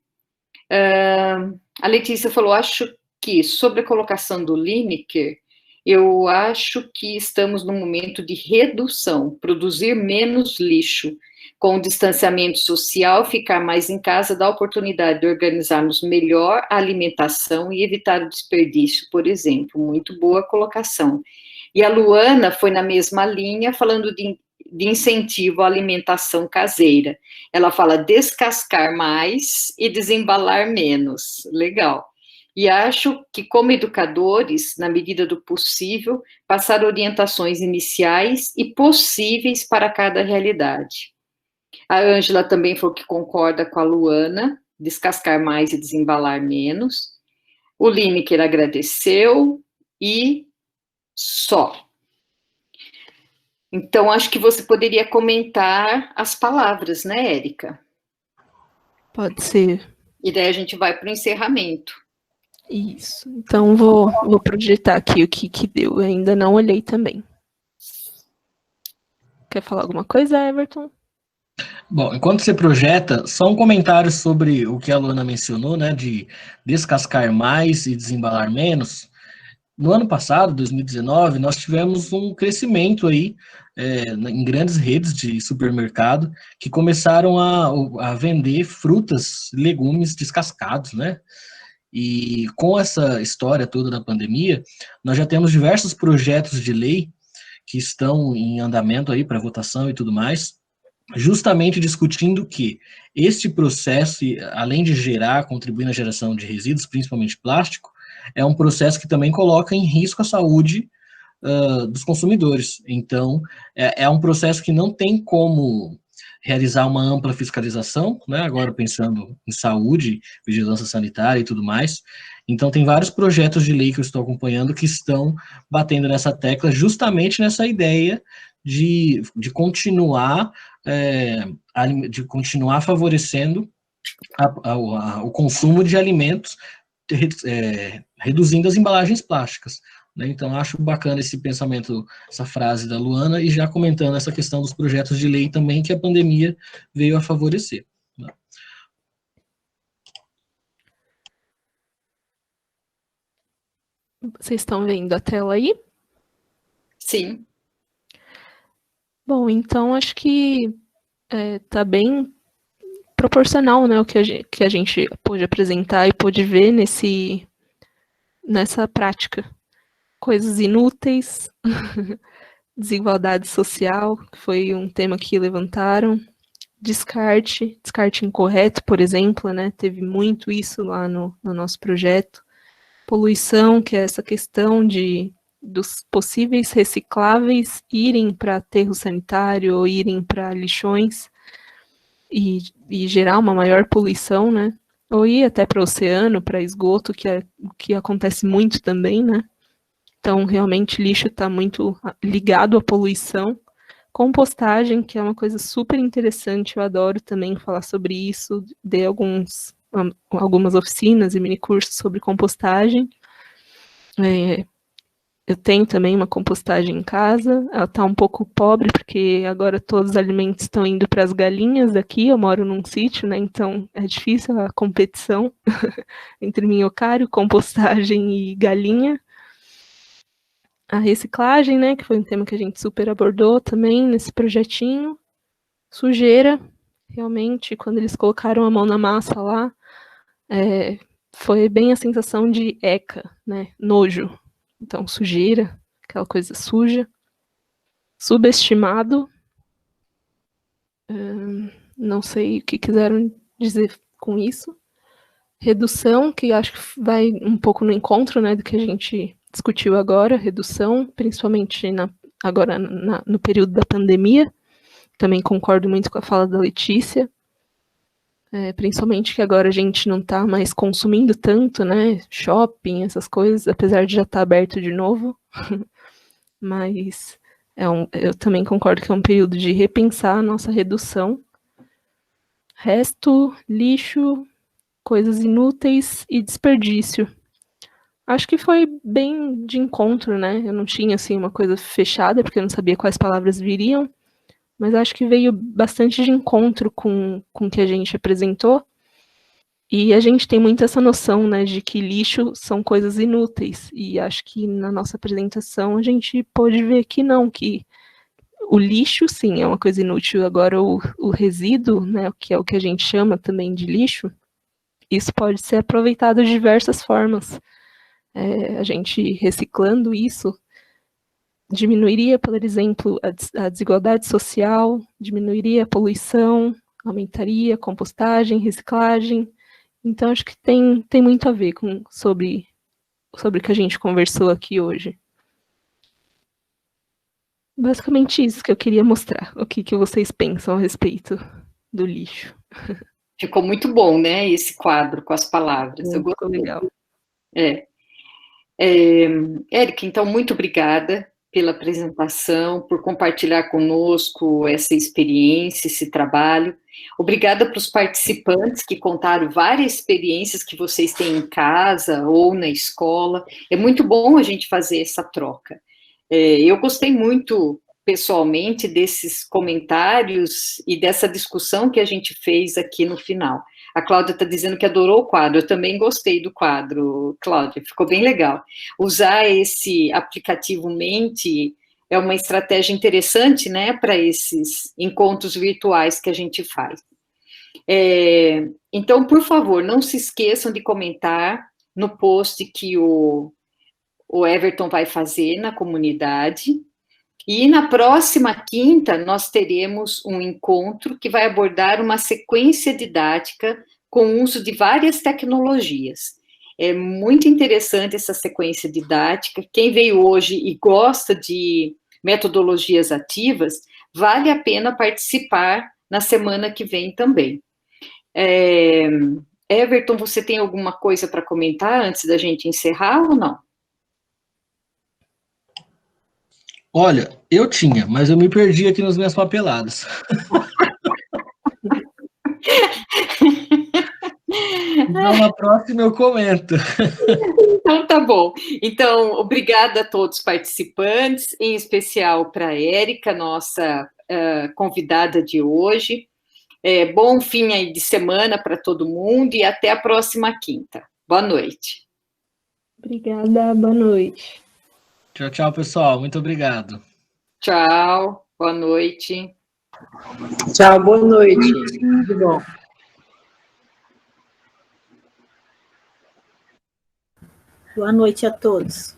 A Letícia falou, acho que sobre a colocação do Lineker, eu acho que estamos num momento de redução, produzir menos lixo, com o distanciamento social, ficar mais em casa, dá a oportunidade de organizarmos melhor a alimentação e evitar o desperdício, por exemplo. Muito boa colocação. E a Luana foi na mesma linha, falando de incentivo à alimentação caseira. Ela fala descascar mais e desembalar menos. Legal. E acho que, como educadores, na medida do possível, passar orientações iniciais e possíveis para cada realidade. A Ângela também falou que concorda com a Luana, descascar mais e desembalar menos. O Lineker agradeceu e só. Então, acho que você poderia comentar as palavras, né, Érica? Pode ser. E daí a gente vai para o encerramento. Isso. Então, vou projetar aqui o que deu. Eu ainda não olhei também. Quer falar alguma coisa, Everton? Bom, enquanto você projeta, só um comentário sobre o que a Luana mencionou, né, de descascar mais e desembalar menos. No ano passado, 2019, nós tivemos um crescimento aí em grandes redes de supermercado que começaram a vender frutas, legumes descascados, né? E com essa história toda da pandemia, nós já temos diversos projetos de lei que estão em andamento aí para votação e tudo mais, justamente discutindo que este processo, além de contribuir na geração de resíduos, principalmente plástico, é um processo que também coloca em risco a saúde dos consumidores. Então, é um processo que não tem como realizar uma ampla fiscalização, né, agora pensando em saúde, vigilância sanitária e tudo mais. Então, tem vários projetos de lei que eu estou acompanhando que estão batendo nessa tecla, justamente nessa ideia de continuar favorecendo o consumo de alimentos, reduzindo as embalagens plásticas. Né? Então, acho bacana esse pensamento, essa frase da Luana, e já comentando essa questão dos projetos de lei também que a pandemia veio a favorecer. Né? Vocês estão vendo a tela aí? Sim. Bom, então acho que está bem proporcional, né, o que a gente pôde apresentar e pôde ver nessa prática. Coisas inúteis, desigualdade social, que foi um tema que levantaram, descarte incorreto, por exemplo, né, teve muito isso lá no nosso projeto, poluição, que é essa questão dos possíveis recicláveis irem para aterro sanitário ou irem para lixões e gerar uma maior poluição, né? Ou ir até para o oceano, para esgoto, que acontece muito também, né? Então, realmente, lixo está muito ligado à poluição. Compostagem, que é uma coisa super interessante, eu adoro também falar sobre isso, dei algumas oficinas e minicursos sobre compostagem. Eu tenho também uma compostagem em casa, ela está um pouco pobre, porque agora todos os alimentos estão indo para as galinhas daqui, eu moro num sítio, né, então é difícil a competição entre minhocário, compostagem e galinha. A reciclagem, né, que foi um tema que a gente super abordou também nesse projetinho. Sujeira, realmente, quando eles colocaram a mão na massa lá, foi bem a sensação de eca, né, nojo. Então, sujeira, aquela coisa suja. Subestimado. Não sei o que quiseram dizer com isso. Redução, que acho que vai um pouco no encontro, né, do que a gente discutiu agora. Redução, principalmente agora no período da pandemia. Também concordo muito com a fala da Letícia. Principalmente que agora a gente não está mais consumindo tanto, né, shopping, essas coisas, apesar de já estar aberto de novo, mas eu também concordo que é um período de repensar a nossa redução. Resto, lixo, coisas inúteis e desperdício. Acho que foi bem de encontro, né? Eu não tinha, assim, uma coisa fechada, porque eu não sabia quais palavras viriam, mas acho que veio bastante de encontro com o que a gente apresentou. E a gente tem muito essa noção, né, de que lixo são coisas inúteis. E acho que na nossa apresentação a gente pôde ver que não, que o lixo, sim, é uma coisa inútil. Agora, o resíduo, né, que é o que a gente chama também de lixo, isso pode ser aproveitado de diversas formas. A gente reciclando isso diminuiria, por exemplo, a desigualdade social, diminuiria a poluição, aumentaria a compostagem, reciclagem. Então, acho que tem muito a ver sobre o que a gente conversou aqui hoje. Basicamente isso que eu queria mostrar, o que vocês pensam a respeito do lixo. Ficou muito bom, né, esse quadro com as palavras. Eu Ficou legal. Érica, então, muito obrigada pela apresentação, por compartilhar conosco essa experiência, esse trabalho. Obrigada para os participantes que contaram várias experiências que vocês têm em casa ou na escola. É muito bom a gente fazer essa troca. Eu gostei muito, pessoalmente, desses comentários e dessa discussão que a gente fez aqui no final. A Cláudia está dizendo que adorou o quadro, eu também gostei do quadro, Cláudia, ficou bem legal. Usar esse aplicativo Mente é uma estratégia interessante, né, para esses encontros virtuais que a gente faz. Então, por favor, não se esqueçam de comentar no post que o Everton vai fazer na comunidade. E na próxima quinta, nós teremos um encontro que vai abordar uma sequência didática com o uso de várias tecnologias. É muito interessante essa sequência didática. Quem veio hoje e gosta de metodologias ativas, vale a pena participar na semana que vem também. Everton, você tem alguma coisa para comentar antes da gente encerrar ou não? Olha, eu tinha, mas eu me perdi aqui nas minhas papeladas. Então, na próxima eu comento. Então, tá bom. Então, obrigada a todos os participantes, em especial para a Érica, nossa convidada de hoje. Bom fim aí de semana para todo mundo e até a próxima quinta. Boa noite. Obrigada, boa noite. Tchau, tchau, pessoal. Muito obrigado. Tchau, boa noite. Tchau, boa noite. Tudo bom. Boa noite a todos.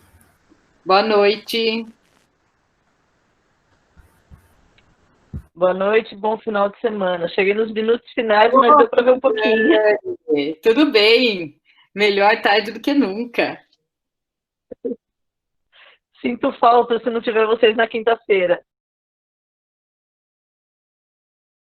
Boa noite. Boa noite, bom final de semana. Cheguei nos minutos finais, mas deu para ver um pouquinho. Tudo bem. Melhor tarde do que nunca. Sinto falta se não tiver vocês na quinta-feira.